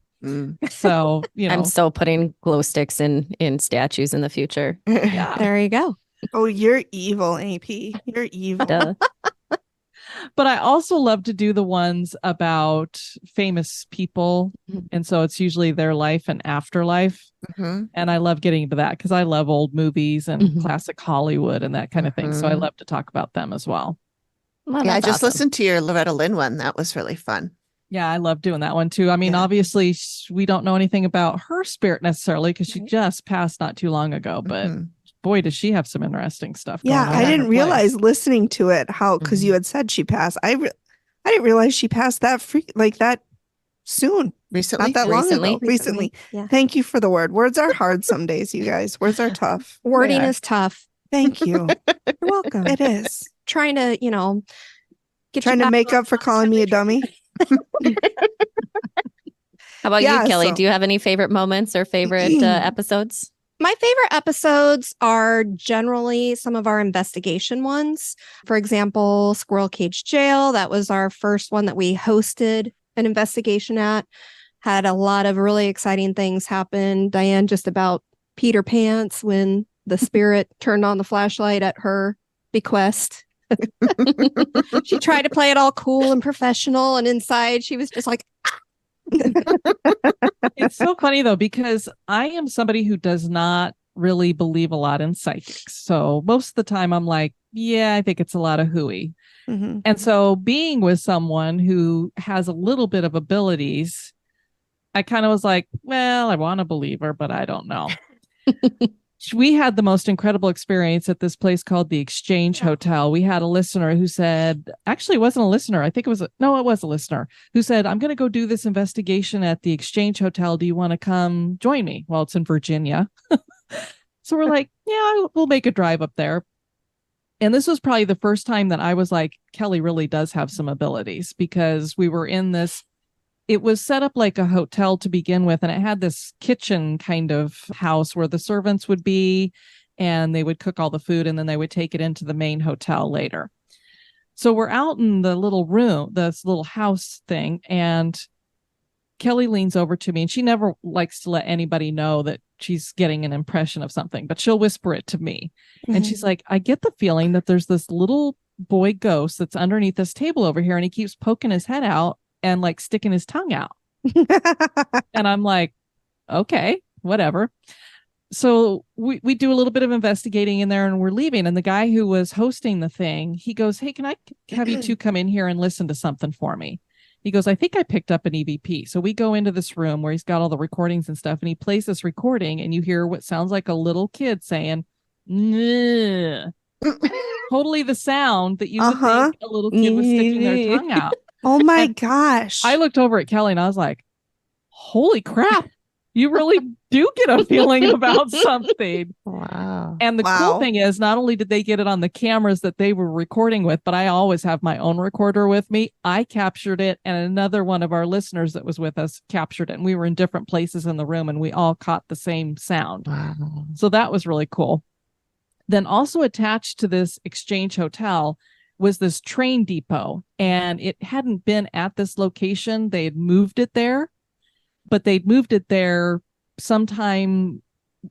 So, I'm still putting glow sticks in statues in the future. Yeah. There you go. Oh, you're evil, AP. You're evil. Duh. But I also love to do the ones about famous people. And so it's usually their life and afterlife. And I love getting into that because I love old movies and classic Hollywood and that kind of thing. So I love to talk about them as well. I just listened to your Loretta Lynn one. That was really fun. Yeah, I love doing that one too. I mean, obviously we don't know anything about her spirit necessarily because she just passed not too long ago, but boy, does she have some interesting stuff. Yeah, I didn't realize listening to it because you had said she passed. I didn't realize she passed that that soon. Recently? Not that long ago. Recently. Yeah. Thank you for the word. Words are hard some days, you guys. Words are tough. Wording is tough. Thank you. You're welcome. It is. Trying to, trying to make up for calling me a dummy. How about you, Kelly? Do you have any favorite moments or favorite episodes? My favorite episodes are generally some of our investigation ones. For example, Squirrel Cage Jail. That was our first one that we hosted an investigation at. Had a lot of really exciting things happen. Diane just about peed her pants when the spirit turned on the flashlight at her bequest. She tried to play it all cool and professional, and inside she was just like, It's so funny though, because I am somebody who does not really believe a lot in psychics. So most of the time I'm like, yeah, I think it's a lot of hooey. Mm-hmm. And so being with someone who has a little bit of abilities, I kind of was like, well, I want to believe her, but I don't know. We had the most incredible experience at this place called the Exchange Hotel. We had a listener who said, actually, it wasn't a listener. I think it was it was a listener who said, I'm going to go do this investigation at the Exchange Hotel. Do you want to come join me? Well, it's in Virginia. So we're like, yeah, we'll make a drive up there. And this was probably the first time that I was like, Kelly really does have some abilities, because we were in this. It was set up like a hotel to begin with, and it had this kitchen kind of house where the servants would be, and they would cook all the food, and then they would take it into the main hotel later. So we're out in the little room, this little house thing, and Kelly leans over to me, and she never likes to let anybody know that she's getting an impression of something, but she'll whisper it to me. Mm-hmm. And she's like, I get the feeling that there's this little boy ghost that's underneath this table over here, and he keeps poking his head out and like sticking his tongue out. And I'm like, okay, whatever. So we do a little bit of investigating in there, and we're leaving. And the guy who was hosting the thing, he goes, hey, can I have you two come in here and listen to something for me? He goes, I think I picked up an EVP. So we go into this room where he's got all the recordings and stuff, and he plays this recording, and you hear what sounds like a little kid saying, totally the sound that you would think a little kid was sticking their tongue out. Oh my gosh. I looked over at Kelly and I was like, holy crap, you really do get a feeling about something. Wow. And the cool thing is, not only did they get it on the cameras that they were recording with, but I always have my own recorder with me. I captured it, and another one of our listeners that was with us captured it. And we were in different places in the room, and we all caught the same sound. Wow. So that was really cool. Then also attached to this Exchange Hotel was this train depot, and it hadn't been at this location. They had moved it there, but they'd moved it there sometime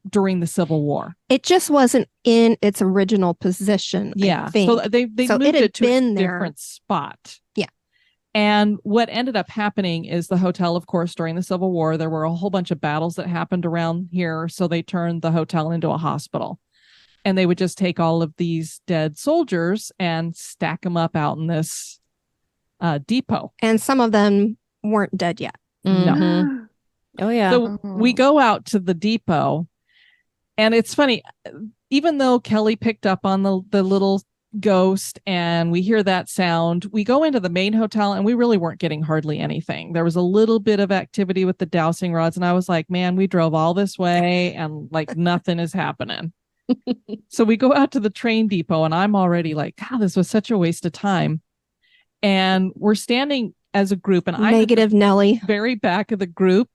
during the Civil War. It just wasn't in its original position. Yeah. I think. So they moved it to a different spot. Yeah. And what ended up happening is the hotel, of course, during the Civil War, there were a whole bunch of battles that happened around here. So they turned the hotel into a hospital. And they would just take all of these dead soldiers and stack them up out in this depot. And some of them weren't dead yet. Mm-hmm. No. Oh, yeah. So we go out to the depot, and it's funny, even though Kelly picked up on the little ghost and we hear that sound, we go into the main hotel and we really weren't getting hardly anything. There was a little bit of activity with the dowsing rods, and I was like, man, we drove all this way and like nothing is happening. So we go out to the train depot, and I'm already like, God, this was such a waste of time. And we're standing as a group, and I'm Nelly, very back of the group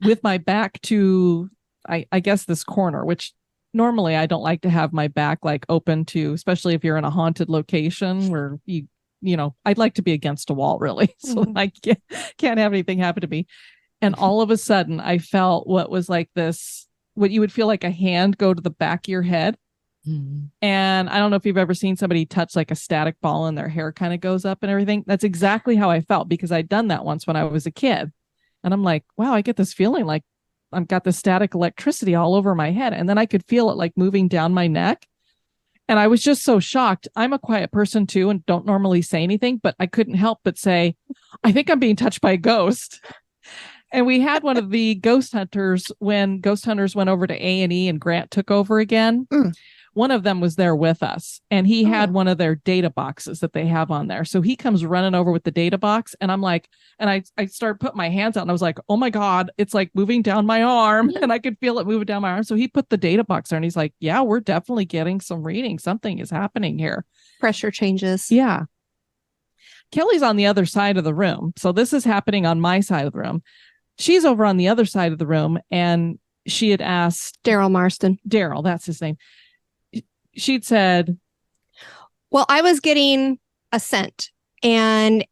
with my back to, I guess, this corner, which normally I don't like to have my back like open to, especially if you're in a haunted location where you know, I'd like to be against a wall, really. So I can't have anything happen to me. And all of a sudden I felt what was like this, what you would feel like a hand go to the back of your head. Mm-hmm. And I don't know if you've ever seen somebody touch like a static ball and their hair kind of goes up and everything. That's exactly how I felt, because I'd done that once when I was a kid. And I'm like, wow, I get this feeling like I've got the static electricity all over my head. And then I could feel it like moving down my neck. And I was just so shocked. I'm a quiet person too, and don't normally say anything, but I couldn't help but say, I think I'm being touched by a ghost. And we had one of the ghost hunters, when ghost hunters went over to A&E and Grant took over again. One of them was there with us, and he had one of their data boxes that they have on there. So he comes running over with the data box, and I'm like, and I started putting my hands out, and I was like, oh my God, it's like moving down my arm, and I could feel it moving down my arm. So he put the data box there, and he's like, yeah, we're definitely getting some reading. Something is happening here. Pressure changes. Yeah. Kelly's on the other side of the room. So this is happening on my side of the room. She's over on the other side of the room, and she had asked Daryl Marston. Daryl, that's his name. She'd said, well, I was getting a scent and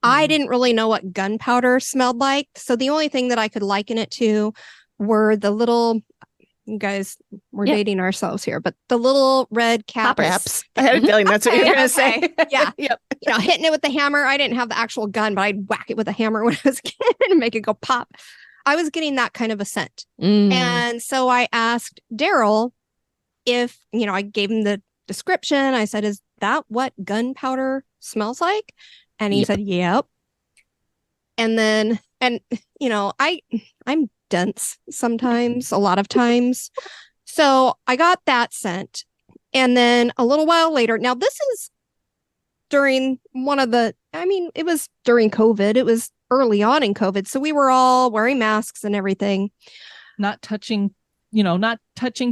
I didn't really know what gunpowder smelled like. So the only thing that I could liken it to were the little, you guys, we're dating ourselves here, but the little red caps. I had a feeling that's what you were going to say. Yeah. Yep. You know, hitting it with the hammer. I didn't have the actual gun, but I'd whack it with a hammer when I was a kid and make it go pop. I was getting that kind of a scent. And so I asked Daryl if, you know, I gave him the description. I said, is that what gunpowder smells like? And he said, yep. And then, and you know, I'm dense sometimes, a lot of times. So I got that scent. And then a little while later, now this is during it was during COVID. It was early on in COVID. So we were all wearing masks and everything. not touching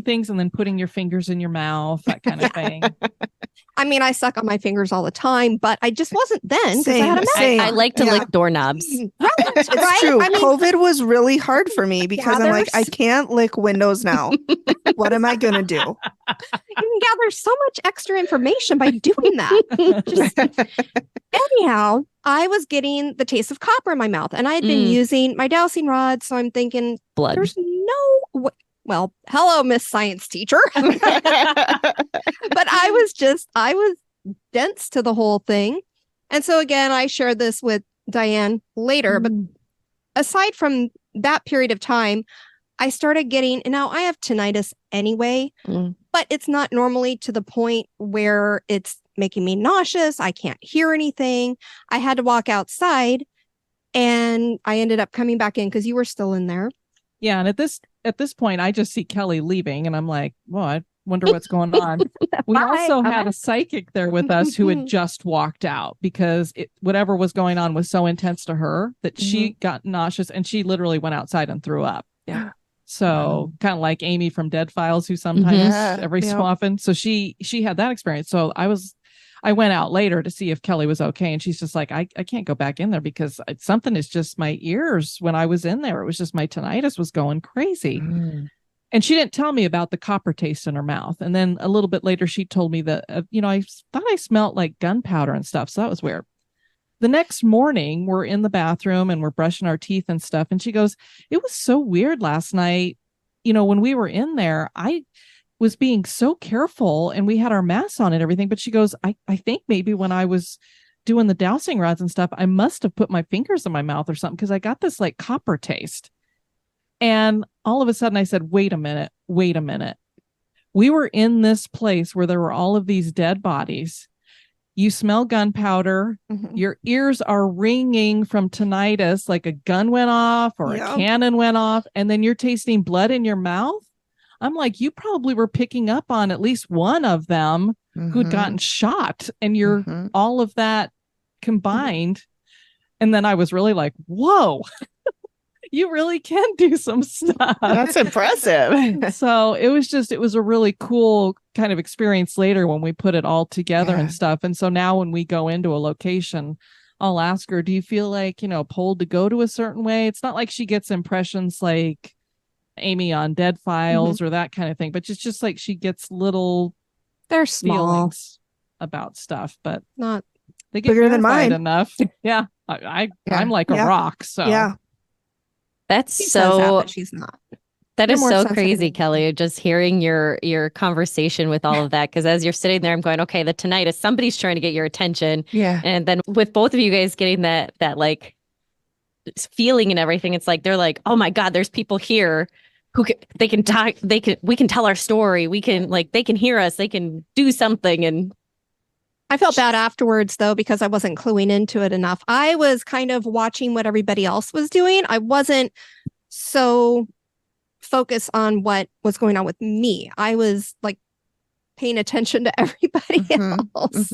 things and then putting your fingers in your mouth, that kind of thing. I mean, I suck on my fingers all the time, but I just wasn't then because I had a mask. I like to lick doorknobs. Right? It's right? true. I mean, COVID was really hard for me because I'm like, I there's- can't lick windows now. What am I going to do? you can gather so much extra information by doing that. Anyhow, I was getting the taste of copper in my mouth and I had been using my dowsing rod. So I'm thinking, Blood. there's no well, hello, Miss Science teacher. But I was dense to the whole thing. And so again, I shared this with Diane later, but aside from that period of time, I started getting, and now I have tinnitus anyway, but it's not normally to the point where it's making me nauseous. I can't hear anything. I had to walk outside and I ended up coming back in because you were still in there. Yeah. And at this point, I just see Kelly leaving and I'm like, well, I wonder what's going on. We also had a psychic there with us who had just walked out because whatever was going on was so intense to her that she got nauseous and she literally went outside and threw up. Yeah. So kind of like Amy from Dead Files, who sometimes every so often. So she had that experience. So I went out later to see if Kelly was okay. And she's just like, I can't go back in there because something is just my ears. When I was in there, it was just my tinnitus was going crazy. And she didn't tell me about the copper taste in her mouth. And then a little bit later, she told me that, I thought I smelled like gunpowder and stuff. So that was weird. The next morning, we're in the bathroom and we're brushing our teeth and stuff. And she goes, it was so weird last night. When we were in there, I was being so careful and we had our masks on and everything. But she goes, I think maybe when I was doing the dowsing rods and stuff, I must have put my fingers in my mouth or something because I got this like copper taste. And all of a sudden I said, wait a minute. We were in this place where there were all of these dead bodies. You smell gunpowder. Your ears are ringing from tinnitus, like a gun went off or a cannon went off. And then you're tasting blood in your mouth. I'm like, you probably were picking up on at least one of them who'd gotten shot and you're all of that combined. And then I was really like, whoa, you really can do some stuff. That's impressive. So it was a really cool kind of experience later when we put it all together and stuff. And so now when we go into a location, I'll ask her, do you feel like, pulled to go to a certain way? It's not like she gets impressions like Amy on Dead Files or that kind of thing, but it's just like she gets little feelings about stuff, but not they get bigger than mine enough. Yeah. I'm like a rock. So that's she says so but she's not. That You're is more so sensitive crazy, than Kelly, just hearing your conversation with all of that. Because as you're sitting there, I'm going, okay, the tinnitus, somebody's trying to get your attention. Yeah. And then with both of you guys getting that like feeling and everything, it's like, they're like, oh my God, there's people here who we can tell our story. We can they can hear us, they can do something. And I felt bad afterwards, though, because I wasn't cluing into it enough. I was kind of watching what everybody else was doing. I wasn't so focused on what was going on with me. I was like paying attention to everybody else.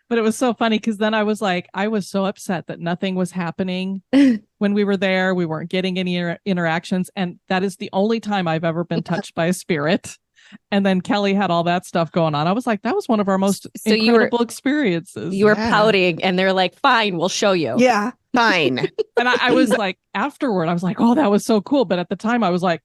But it was so funny because then I was so upset that nothing was happening when we were there. We weren't getting any interactions. And that is the only time I've ever been touched by a spirit. And then Kelly had all that stuff going on. I was like, that was one of our most incredible experiences. You were pouting and they're like, fine, we'll show you. Yeah. Fine. And I was like, afterward, I was like, oh, that was so cool. But at the time, I was like,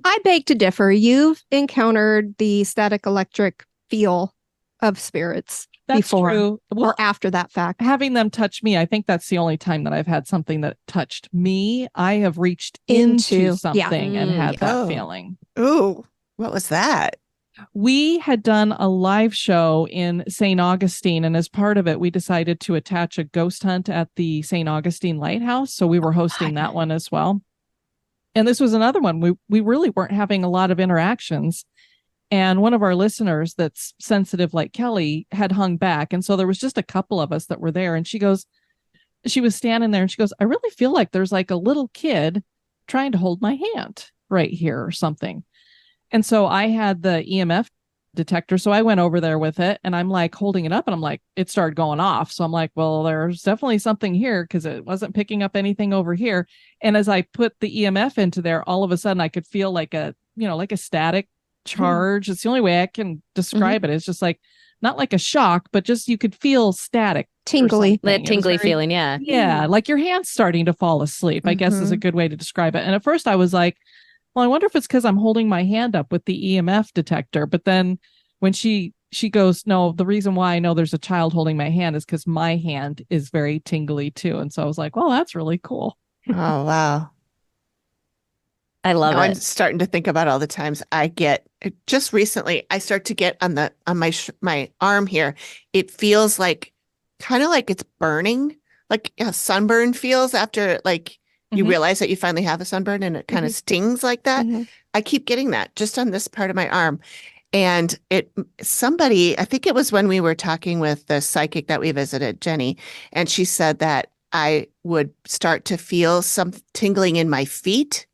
I beg to differ. You've encountered the static electric feel of spirits that's before true. Well, or after that fact. having them touch me, I think that's the only time that I've had something that touched me. I have reached into something and had that feeling. Oh, what was that? We had done a live show in St. Augustine, and as part of it, we decided to attach a ghost hunt at the St. Augustine Lighthouse. So we were hosting that one as well. And this was another one. We really weren't having a lot of interactions. And one of our listeners that's sensitive like Kelly had hung back. And so there was just a couple of us that were there. And she was standing there and she goes, I really feel like there's like a little kid trying to hold my hand right here or something. And so I had the EMF detector. So I went over there with it and I'm like holding it up and I'm like, it started going off. So I'm like, well, there's definitely something here because it wasn't picking up anything over here. And as I put the EMF into there, all of a sudden I could feel like a static charge. It's the only way I can describe it. It's just like, not like a shock, but just you could feel static. Tingly. That tingly feeling. Yeah. Yeah. Like your hand's starting to fall asleep, I guess is a good way to describe it. And at first I was like, well, I wonder if it's because I'm holding my hand up with the EMF detector. But then when she goes, no, the reason why I know there's a child holding my hand is because my hand is very tingly too. And so I was like, well, that's really cool. Oh, wow. I love it. I'm starting to think about all the times I get, just recently, I start to get on my arm here. It feels like, kind of like it's burning, like a sunburn feels after like, you realize that you finally have a sunburn and it kind of stings like that. I keep getting that just on this part of my arm. And I think it was when we were talking with the psychic that we visited, Jenny, and she said that I would start to feel some tingling in my feet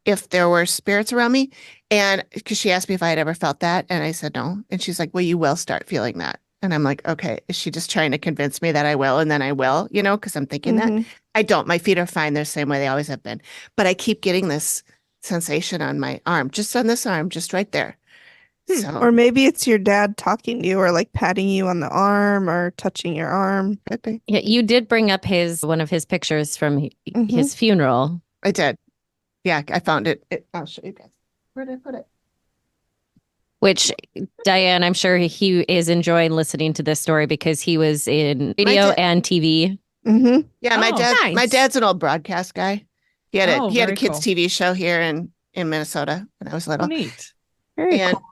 if there were spirits around me. And because she asked me if I had ever felt that. And I said no. And she's like, well, you will start feeling that. And I'm like, okay, is she just trying to convince me that I will? And then I will, because I'm thinking that. I don't. My feet are fine. They're the same way they always have been. But I keep getting this sensation on my arm, just on this arm, just right there. So, or maybe it's your dad talking to you or like patting you on the arm or touching your arm. could be. Yeah, you did bring up one of his pictures from his funeral. I did. Yeah, I found it. I'll show you guys. Where did I put it? Which, Diane, I'm sure he is enjoying listening to this story because he was in video and TV. Yeah, my dad's an old broadcast guy. He had a kids' TV show here in Minnesota when I was little. Oh, neat. Very cool.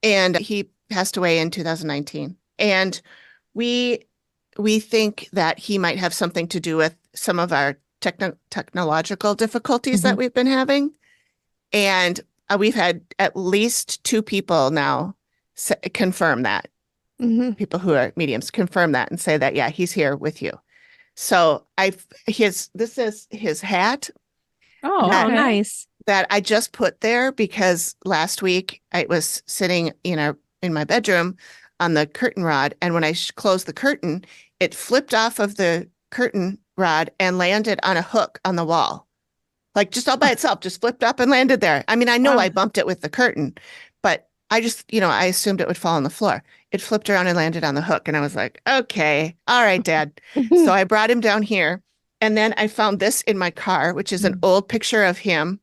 And he passed away in 2019. And we think that he might have something to do with some of our technological difficulties that we've been having. And we've had at least 2 people now confirm that. People who are mediums confirm that and say that, yeah, he's here with you. So this is his hat. Oh, nice. That I just put there because last week I was sitting, in my bedroom on the curtain rod. And when I closed the curtain, it flipped off of the curtain rod and landed on a hook on the wall. Like just all by itself, just flipped up and landed there. I mean, I know I bumped it with the curtain, but I just, I assumed it would fall on the floor. It flipped around and landed on the hook. And I was like, okay, all right, Dad. So I brought him down here. And then I found this in my car, which is an old picture of him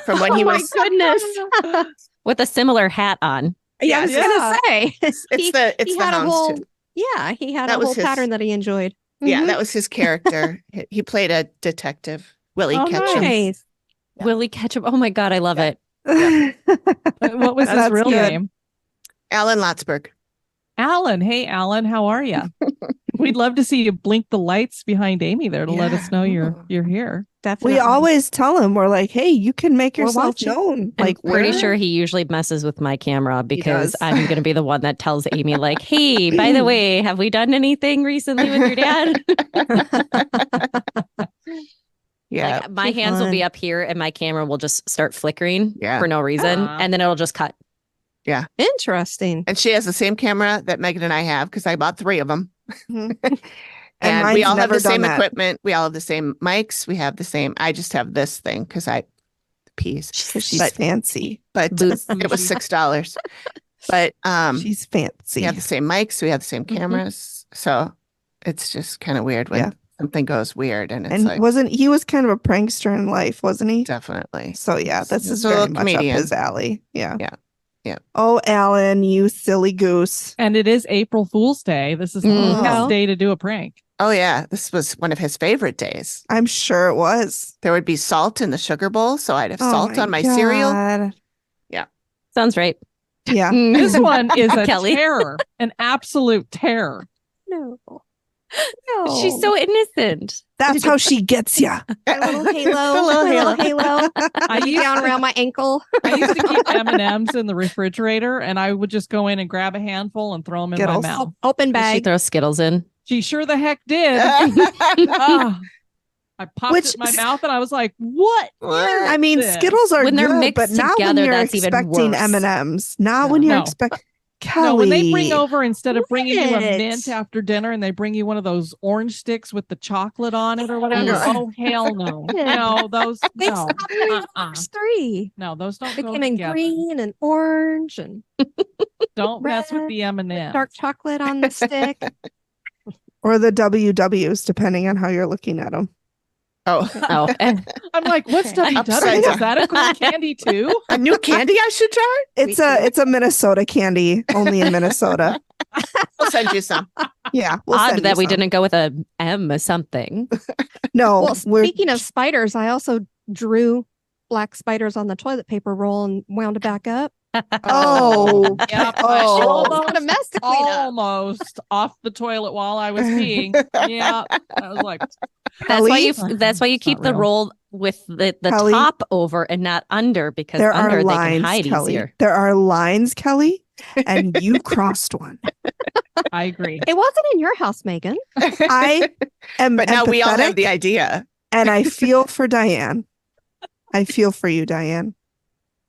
from when he was. Oh my goodness. With a similar hat on. Yeah, I was gonna say. It's the houndstooth. Yeah, he had a whole pattern that he enjoyed. Yeah, that was his character. He played a detective, Willie Ketchum. Nice. Yeah. Willie Ketchum. Oh my God, I love it. What was his real name? Alan Lotsberg. Alan. Hey, Alan, how are you? We'd love to see you blink the lights behind Amy there to let us know you're here. Definitely. We always tell him, we're like, hey, you can make yourself known. I'm pretty sure he usually messes with my camera because I'm going to be the one that tells Amy like, hey, by the way, have we done anything recently with your dad? Yeah. Like, my hands will be up here and my camera will just start flickering for no reason. And then it'll just cut. Yeah. Interesting. And she has the same camera that Megan and I have because I bought 3 of them. And we all have the same equipment. We all have the same mics. We have the same. I just have this thing because she's fancy. But it was $6. But she's fancy. we have the same mics. We have the same cameras. So it's just kind of weird when something goes weird and it's like he was kind of a prankster in life, wasn't he? definitely. So yeah, this is a very little much comedian. up his alley. Yeah. Yeah. Oh, Alan, you silly goose. And it is April Fool's Day. This is the best day to do a prank. Oh yeah, this was one of his favorite days. I'm sure it was. There would be salt in the sugar bowl, so I'd have salt on my cereal. Yeah. Sounds right. Yeah. This one is a Kelly. terror, an absolute terror. No. She's so innocent. That's how she gets ya. My little halo. Little halo. I used, Down around my ankle. I used to keep M&Ms in the refrigerator, and I would just go in and grab a handful and throw them in Skittles. my mouth. Open She bag. throws Skittles in. She sure the heck did. I popped it in my mouth, and I was like, "What?" I mean, this? Skittles are When they're good, mixed but not when together, you're that's even expecting worse. M&Ms. Not when you're No. expecting. Kelly. No, when they bring over, instead of bringing you a What? mint after dinner, and they bring you one of those orange sticks with the chocolate on it or whatever. Mm. Oh, hell no. No, those, They no. stopped doing the first three. No, those don't They go came in together. green and orange and Don't mess with red, the M&M. dark chocolate on the stick. Or the WWs, depending on how you're looking at them. Oh, Oh, and I'm like, what's Okay. WW? Upside Is down. that a cool candy too? a new candy I should try? It's a Minnesota candy, only in Minnesota. We'll send you some. Yeah, we'll odd send that you we some. didn't go with a M or something. No, Well, we're speaking of spiders, I also drew black spiders on the toilet paper roll and wound it back up. oh, Yep. oh. It's a mess to clean up. Almost off the toilet while I was peeing. Yeah. I was like, That's why you It's keep not the real. roll with the Kelly, top over and not under, because there under are they lines, can hide Kelly. easier. There are lines, Kelly, and you crossed one. I agree. It wasn't in your house, Megan. I am But now we all have empathetic, the idea. and I feel for Diane. I feel for you, Diane.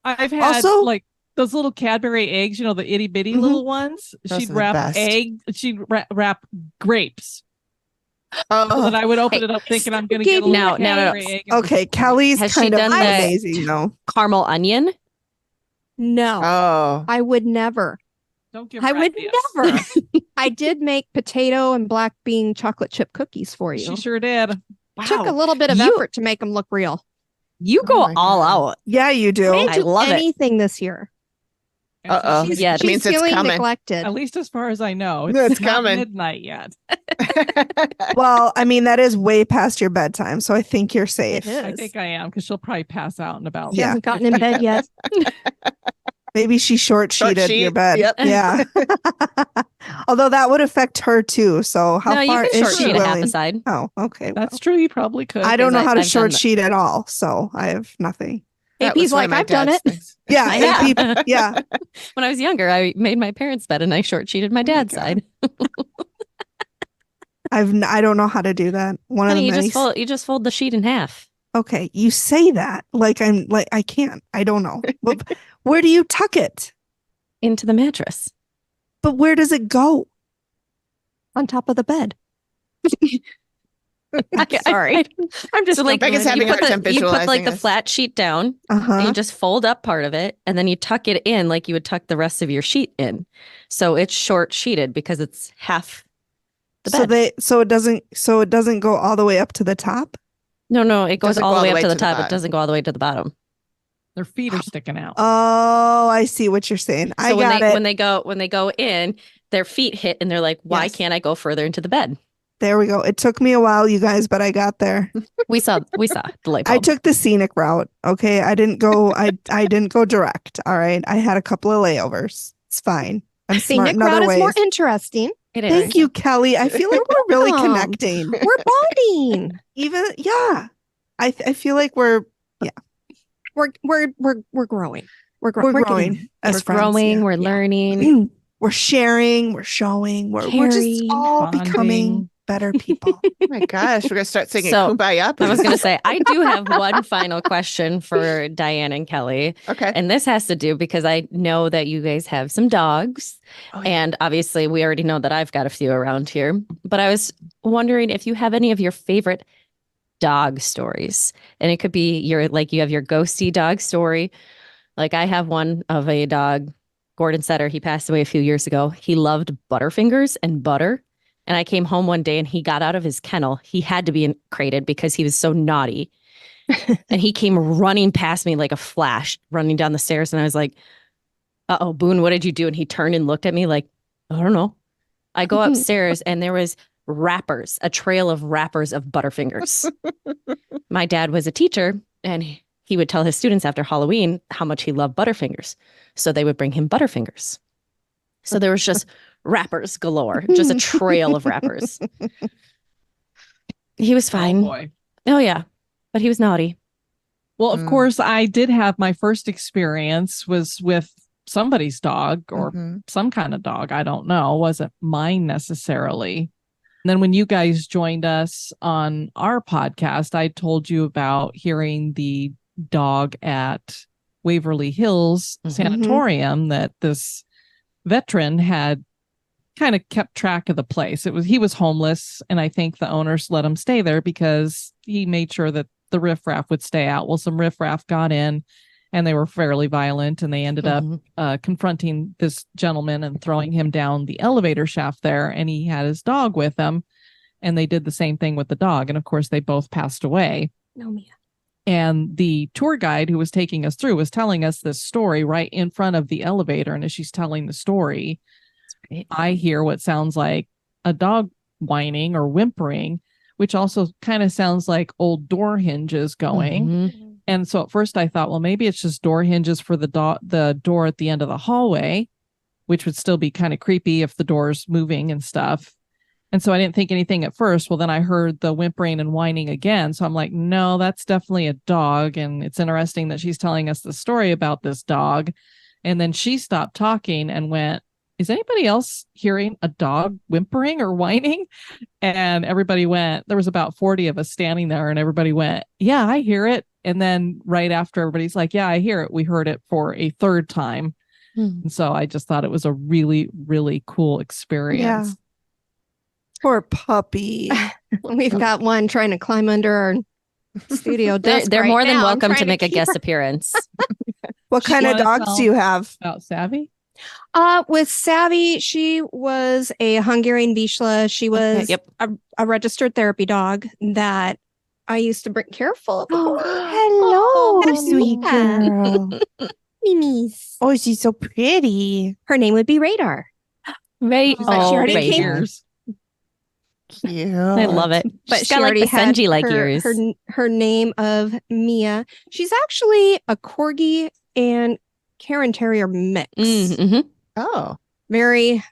I've had Also- like those little Cadbury eggs, you know, the itty bitty Mhm. little ones. Those She'd are the wrap best. wrap grapes. So Oh, that I would open Hey, it up thinking I'm going to gave get a little you- No, no, no. Cadbury egg. and Okay, just- Kelly's Has she kind of done that? amazing, though. Caramel onion. No, oh. I would never. Don't give I her would ideas. never. I did make potato and black bean chocolate chip cookies for you. She sure did. Took a little bit of You- effort to make them look real. You Oh go my all God. out. Yeah, you do. Made I you love it. anything this year. Uh-oh. She's, Yeah, it she's means it's feeling coming. neglected. At least as far as I know. It's not coming. midnight yet. Well, I mean, that is way past your bedtime, so I think you're safe. It I is. think I am because she'll probably pass out in about. She Yeah. hasn't gotten in bed yet. Maybe she short-sheeted your Short-sheet, bed. yep. Yeah. Although that would affect her too. So how No, you far can is short she sheet a half willing? a side. Oh, okay. That's true. You probably could. I don't know because how to I've done short that. sheet at all, so I have nothing. That was AP's one like, of my I've done dad's it. things. Yeah, I have. AP, yeah. When I was younger, I made my parents' bed and I short sheeted my dad's God. side. I don't know how to do that. One Honey, of you the just fold the sheet in half Okay, you say that like I can't. I don't know. Where do you tuck it? into the mattress. But where does it go? On top of the bed. Sorry. I'm just like Becca's having a hard time you put like visualizing the this. flat sheet down and Uh-huh. you just fold up part of it and then you tuck it in like you would tuck the rest of your sheet in. So it's short sheeted because it's half the bed. So it doesn't go all the way up to the top? No, it goes Doesn't all go the way up to the the top. It bottom. doesn't go all the way to the bottom. Their feet are sticking out. Oh, I see what you're saying. I So got it. when they go in, their feet hit and they're like, why Yes. can't I go further into the bed? There we go. It took me a while, you guys, but I got there. We saw the light bulb. I took the scenic route. Okay. I didn't go I didn't go direct. All right. I had a couple of layovers. It's fine. I'm smart Scenic in other route is ways. more interesting. It is. Thank you, Kelly. I feel like we're really Welcome. connecting. We're bonding. Even yeah. I feel like we're We're growing. We're growing getting- as We're friends. growing, Yeah. we're learning. We're sharing, we're showing, we're just Caring, all bonding. becoming better people. Oh my gosh, we're gonna start singing So, Kumbaya. I was going to say, I do have one final question for Diane and Kelly. Okay. And this has to do because I know that you guys have some dogs. Oh, yeah. And obviously, we already know that I've got a few around here. But I was wondering if you have any of your favorite dog stories. And it could be you have your ghosty dog story. Like I have one of a dog, Gordon Setter. He passed away a few years ago. He loved Butterfingers and butter. And I came home one day and he got out of his kennel. He had to be crated because he was so naughty. And he came running past me like a flash, running down the stairs. And I was like, uh-oh, Boone, what did you do? And he turned and looked at me like, I don't know. I go upstairs and there was wrappers, a trail of wrappers of Butterfingers. My dad was a teacher and he would tell his students after Halloween how much he loved Butterfingers. So they would bring him Butterfingers. So there was just wrappers galore, just a trail of wrappers. He was fine. Oh, boy. Oh, yeah. But he was naughty. Well, of course, I did have my first experience was with somebody's dog or some kind of dog. I don't know. It wasn't mine necessarily. And then when you guys joined us on our podcast, I told you about hearing the dog at Waverly Hills Sanatorium that this veteran had kind of kept track of the place. He was homeless, and I think the owners let him stay there because he made sure that the riffraff would stay out. Well, some riffraff got in and they were fairly violent, and they ended up confronting this gentleman and throwing him down the elevator shaft there, and he had his dog with him, and they did the same thing with the dog, and of course they both passed away. No, Mia. And the tour guide who was taking us through was telling us this story right in front of the elevator, and as she's telling the story, I hear what sounds like a dog whining or whimpering, which also kind of sounds like old door hinges going. And so at first I thought, well, maybe it's just door hinges for the door at the end of the hallway, which would still be kind of creepy if the door's moving and stuff. And so I didn't think anything at first. Well, then I heard the whimpering and whining again. So I'm like, no, that's definitely a dog. And it's interesting that she's telling us the story about this dog. And then she stopped talking and went, is anybody else hearing a dog whimpering or whining? And everybody went, there was about 40 of us standing there, and everybody went, yeah, I hear it. And then right after, everybody's like, yeah, I hear it. We heard it for a third time. And so I just thought it was a really, really cool experience. Yeah. Poor puppy. We've got one trying to climb under our studio desk. They're right more than now. welcome I'm to trying make a keep guest her- appearance. What kind of dogs do you have? About Savvy? With Savvy, she was a Hungarian Vizsla. She was a registered therapy dog that I used to bring. Careful. Hello, sweet girl. Mimis. Oh, she's so pretty. Her name would be Radar. Right. But she already Radar. came- Ears. Cute. I love it. But She's she got like already the had Senji-like ears. her name of Mia. She's actually a Corgi and Karen Terrier mix. Oh, Very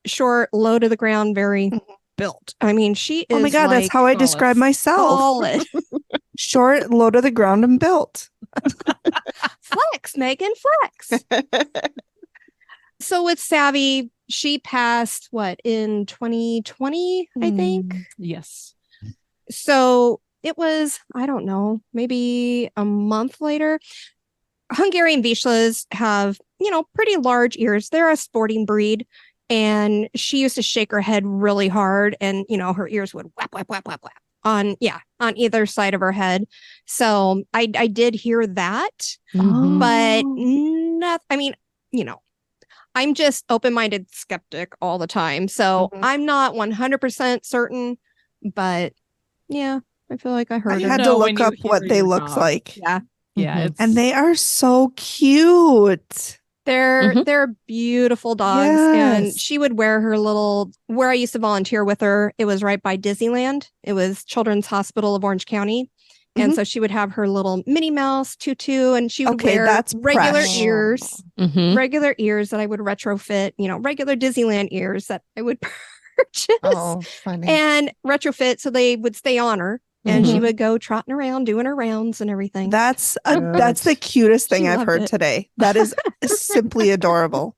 short, low to the ground, very built. I mean, she is. Oh my God, that's like how I describe myself. solid. Short, low to the ground, and built. Flex, Megan, flex. So with Savvy, she passed in 2020, I think. Yes. So it was, I don't know, maybe a month later. Hungarian Vizslas have, pretty large ears. They're a sporting breed. And she used to shake her head really hard, and, her ears would whap, whap, whap, whap, whap on either side of her head. So I did hear that, but not, I'm just open-minded skeptic all the time. So I'm not 100% certain, but yeah, I feel like I heard I it. had to look up what they look like. Yeah. Yeah. And they are so cute. They're beautiful dogs. And Yes. she would wear her where I used to volunteer with her. It was right by Disneyland. It was Children's Hospital of Orange County. And so she would have her little Minnie Mouse tutu, and she would wear that's regular precious. ears, regular ears that I would retrofit, regular Disneyland ears that I would purchase funny. and retrofit so they would stay on her. And she would go trotting around, doing her rounds and everything. That's the cutest thing She I've loved heard it. today. That is simply adorable.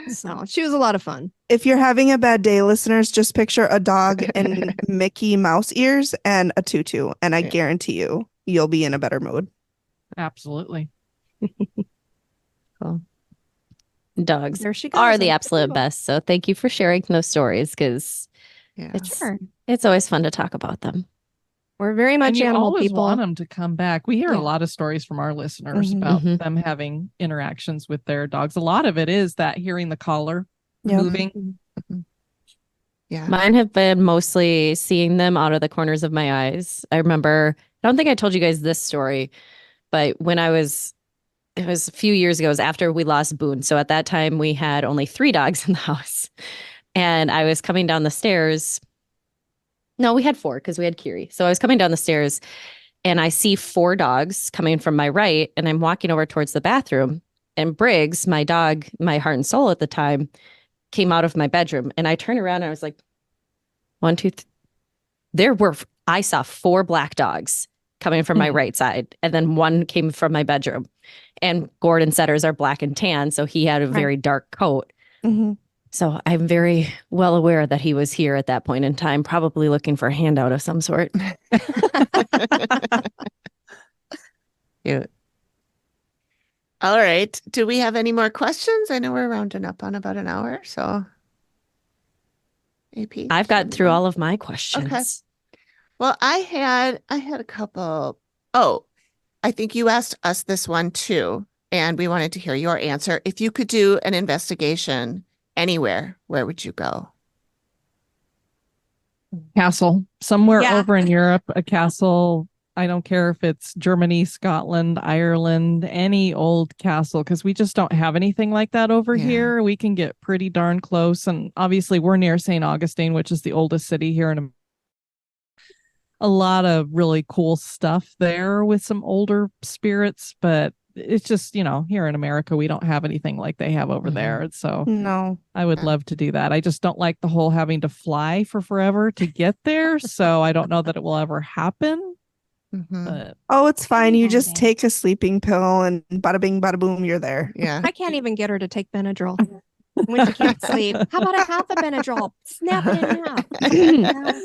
So she was a lot of fun. If you're having a bad day, listeners, just picture a dog and Mickey Mouse ears and a tutu, and I guarantee you'll be in a better mood. Absolutely. Cool. Dogs There she goes. are the absolute best. So thank you for sharing those stories, because it's always fun to talk about them. We're very much And you animal always people. want them to come back. We hear Yeah. a lot of stories from our listeners about them having interactions with their dogs. A lot of it is that hearing the collar moving. Yeah. Mine have been mostly seeing them out of the corners of my eyes. I remember, I don't think I told you guys this story, but it was a few years ago, it was after we lost Boone. So at that time we had only 3 dogs in the house. And I was coming down the stairs. No, we had 4 because we had Kiri. So I was coming down the stairs and I see 4 dogs coming from my right. And I'm walking over towards the bathroom. And Briggs, my dog, my heart and soul at the time, came out of my bedroom. And I turned around and I was like, 1, 2, I saw 4 black dogs coming from my right side. And then 1 came from my bedroom. And Gordon setters are black and tan. So he had a very dark coat. Mm-hmm. So I'm very well aware that he was here at that point in time, probably looking for a handout of some sort. Cute. All right. Do we have any more questions? I know we're rounding up on about an hour, so. AP. I've got through all of my questions. Okay. Well, I had a couple. Oh, I think you asked us this one too, and we wanted to hear your answer. If you could do an investigation anywhere, where would you go? Castle somewhere Yeah. over in Europe, a castle. I don't care if it's Germany, Scotland, Ireland, any old castle, because we just don't have anything like that over here. We can get pretty darn close. And obviously we're near St. Augustine, which is the oldest city here in America. A lot of really cool stuff there with some older spirits, but it's just, here in America, we don't have anything like they have over there. So No. I would love to do that. I just don't like the whole having to fly for forever to get there. So I don't know that it will ever happen. Mm-hmm. But Oh, it's fine. You One just day. take a sleeping pill and bada bing, bada boom, you're there. Yeah. I can't even get her to take Benadryl when she can't sleep. How about a half a Benadryl? Snap it in half.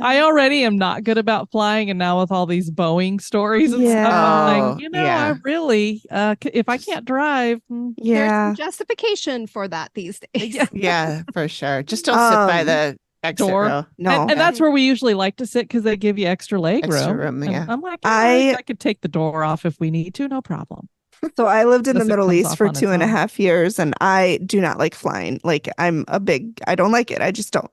I already am not good about flying, and now with all these Boeing stories and Yeah. stuff, I'm Oh, like, yeah. I really, if I can't drive, Yeah. There's justification for that these days. Yeah, for sure. Just don't sit by the exit door. row. No. and that's where we usually like to sit because they give you extra leg Extra room. room, And yeah. I'm like, I I could take the door off if we need to, no problem. So I lived in the Unless it Middle comes East off for on its 2.5 years, and I do not like flying. Like I don't like it. I just don't.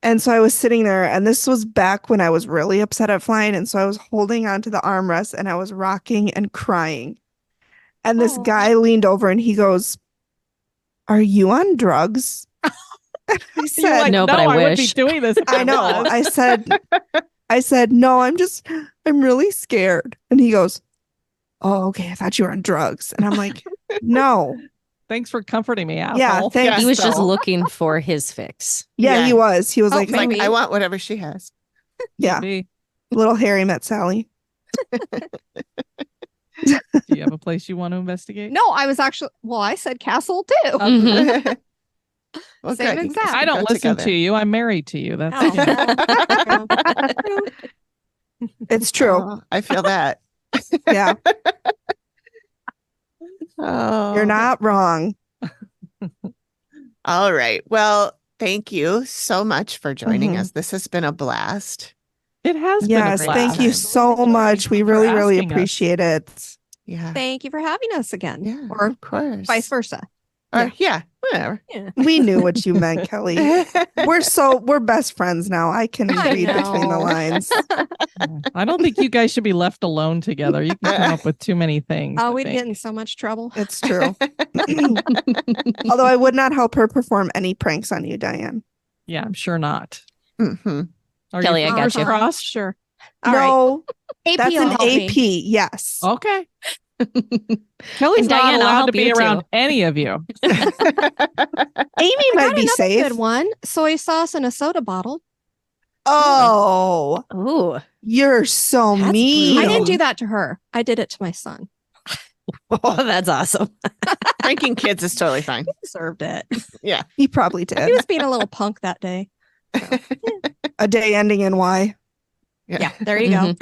And so I was sitting there, and this was back when I was really upset at flying. And so I was holding onto the armrest and I was rocking and crying. And this Oh. guy leaned over and he goes, "Are you on drugs?" I You're said, like, No, but I would be wish." doing this. if I know. was." I said, "No, I'm really scared." And he goes, "Oh, okay. I thought you were on drugs." And I'm like, "No." Thanks for comforting me, asshole. Yeah, thanks. He was just So- looking for his fix. Yeah, Yeah. he was. He was Oh, like, It's like, Maybe. I want whatever she has. yeah, Be. little Harry met Sally. Do you have a place you want to investigate? No, I said castle too. Mhm. Well, Same good. You exact. guys I can don't go listen together. to you. I'm married to you. That's Oh. It's true. Oh, I feel that. Yeah, Oh, you're not wrong. All right. Well, thank you so much for joining Mhm. us. This has been a blast. It has Yes, been a thank you blast. so much. We for really, really asking us. appreciate it. Yeah. Thank you for having us again. Yeah. Or of course. vice versa. Or, yeah. Whatever. We knew what you meant, Kelly. We're best friends now. I can I read between the know. lines. I don't think you guys should be left alone together. You can come up with too many things. Oh, I we'd think. get in so much trouble. It's true. Although I would not help her perform any pranks on you, Diane. Yeah, I'm sure not. Mhm. Are Kelly, I your got fingers you. crossed? Sure. All right. No, AP that's will an help me. AP. Yes. Okay. Kelly's And not Diane, I'll allowed help to be you around too. any of you. Amy I might got be another safe. good one. Soy sauce in a soda bottle. Oh, Ooh. you're so That's mean. I didn't do that to her. I did it to my son. Oh, that's awesome. Pranking kids is totally fine. He deserved it. He probably He did. was being a little punk that day. A day ending in Y. Yeah, there you go.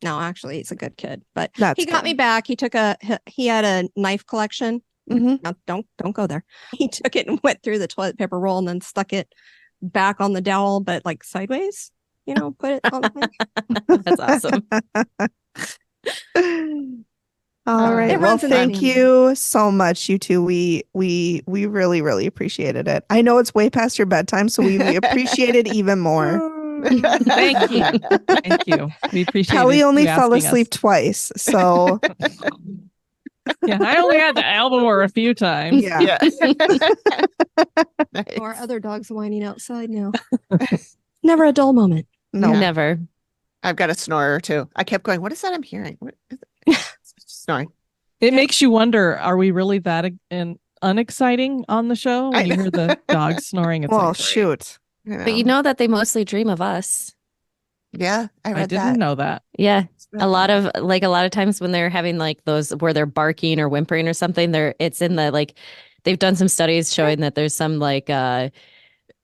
No, actually, he's a good kid. But That's he got me good. back. He had a knife collection. Mhm. No, don't go there. He took it and went through the toilet paper roll and then stuck it back on the dowel, but like sideways. Put it on the thing. That's awesome. All right. It Well, runs in the thank family. you so much, you two. We really, really appreciated it. I know it's way past your bedtime, so we appreciate it even more. Thank you. Thank you. We appreciate Kelly it, only you fell asking asleep twice, so Yeah, I only had to elbow her a few times. yeah. Nice. Or other dogs whining outside now. Never a dull moment. No. Yeah. Never. I've got a snorer too. I kept going, what is that I'm hearing? What is it? Snoring. It makes you wonder, are we really that unexciting on the show when you hear the dogs snoring? It's Well, like, shoot. But you know that they mostly dream of us. Yeah, I I read didn't know that. Yeah. that. A lot of times when they're having like those where they're barking or whimpering or something, it's in the like they've done some studies showing that there's some like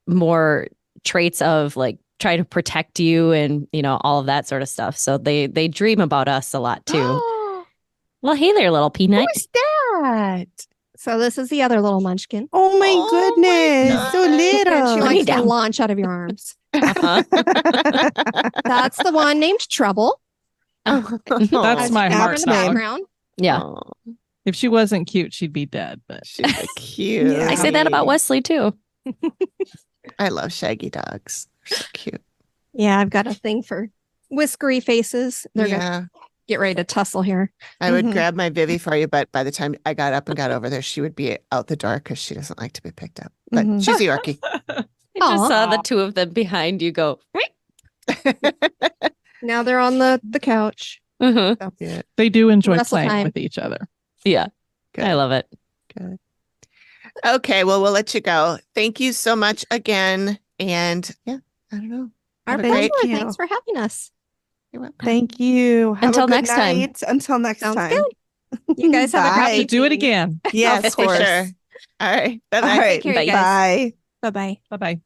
more traits of like trying to protect you and all of that sort of stuff. So they dream about us a lot too. Well, hey there, little peanut. Who's that? So this is the other little munchkin. Oh my Oh my goodness. So God. And she little. likes to down. launch out of your arms. Uh-huh. That's the one named Trouble. That's As my you can hear heart in the dog. background. Yeah. Oh, If she wasn't cute, she'd be dead. But she's a cute. Yeah. I say that about Wesley too. I love shaggy dogs. They're so cute. Yeah, I've got a thing for whiskery faces. They're gonna Yeah. get ready to tussle here. I would Mhm. grab my Vivi for you, but by the time I got up and got over there, she would be out the door because she doesn't like to be picked up. But Mhm. she's a Yorkie. I just Aw. saw the two of them behind you go. Now they're on the couch. Uh-huh. Yeah. they do enjoy Wrestle playing time. with each other. Yeah. Good. I love it. Good. Okay, well, we'll let you go. Thank you so much again. And yeah, I don't know. Our Have a pleasure. great- Thank you. Thanks for having us. You're welcome. Thank you. Have a Until good next time. night. Until next Sounds time. good. You guys have a Bye. great Have to do it evening. again. Yes, Of for course. sure. All right. All Bye-bye. right. care, you Bye. guys. Bye-bye. Bye-bye.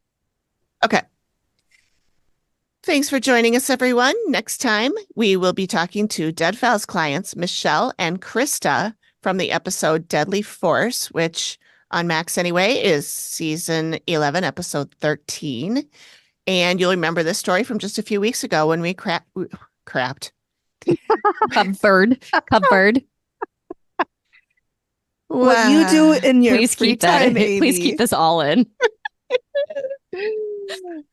Okay. Thanks for joining us, everyone. Next time, we will be talking to Dead Files clients, Michelle and Krista, from the episode Deadly Force, which on Max anyway is season 11, episode 13. And you'll remember this story from just a few weeks ago when we crapped. Covered. What you do in your Please free keep that. time, baby. Please keep this all in.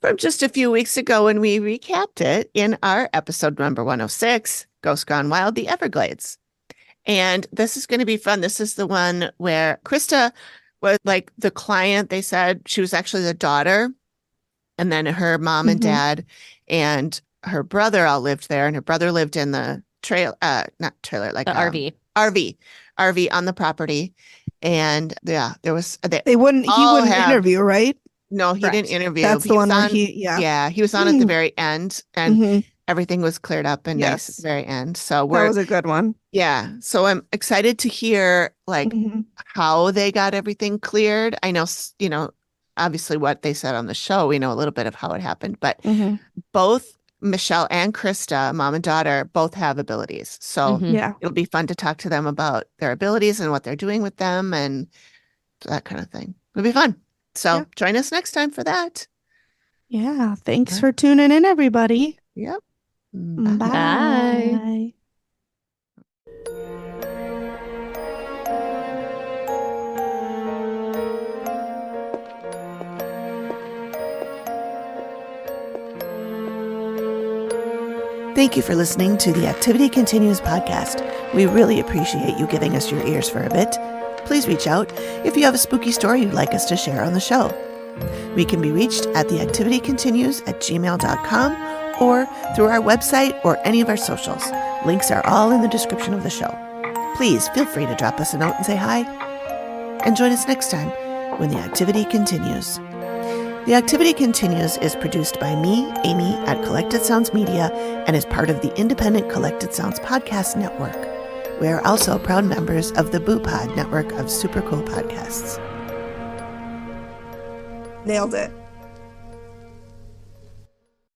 From just a few weeks ago when we recapped it in our episode number 106, Ghost Gone Wild, the Everglades. And this is going to be fun. This is the one where Krista was like the client. They said she was actually the daughter. And then her mom and Mhm. dad and her brother all lived there. And her brother lived in the not trailer, like The RV. RV on the property. And yeah, there was, He all wouldn't have- interview, right? no, he Correct. didn't interview. That's the He one was where on- yeah. he was on at the very end and Mhm. everything was cleared up and nice at Yes. the very end. So That we're, was a good one. yeah. So I'm excited to hear like Mhm. how they got everything cleared. I know, obviously what they said on the show, we know a little bit of how it happened, but Mhm. both Michelle and Krista, mom and daughter, both have abilities. So Mhm. Yeah. it'll be fun to talk to them about their abilities and what they're doing with them and that kind of thing. It'll be fun. So Yeah. join us next time for that. Yeah. Thanks Yeah. for tuning in, everybody. Yep. Bye. Bye. Thank you for listening to the Activity Continues podcast. We really appreciate you giving us your ears for a bit. Please reach out if you have a spooky story you'd like us to share on the show. We can be reached at theactivitycontinues@gmail.com or through our website or any of our socials. Links are all in the description of the show. Please feel free to drop us a note and say hi. And join us next time when the activity continues. The Activity Continues is produced by me, Amy, at Collected Sounds Media and is part of the independent Collected Sounds podcast network. We are also proud members of the Boo Pod network of super cool podcasts. Nailed it.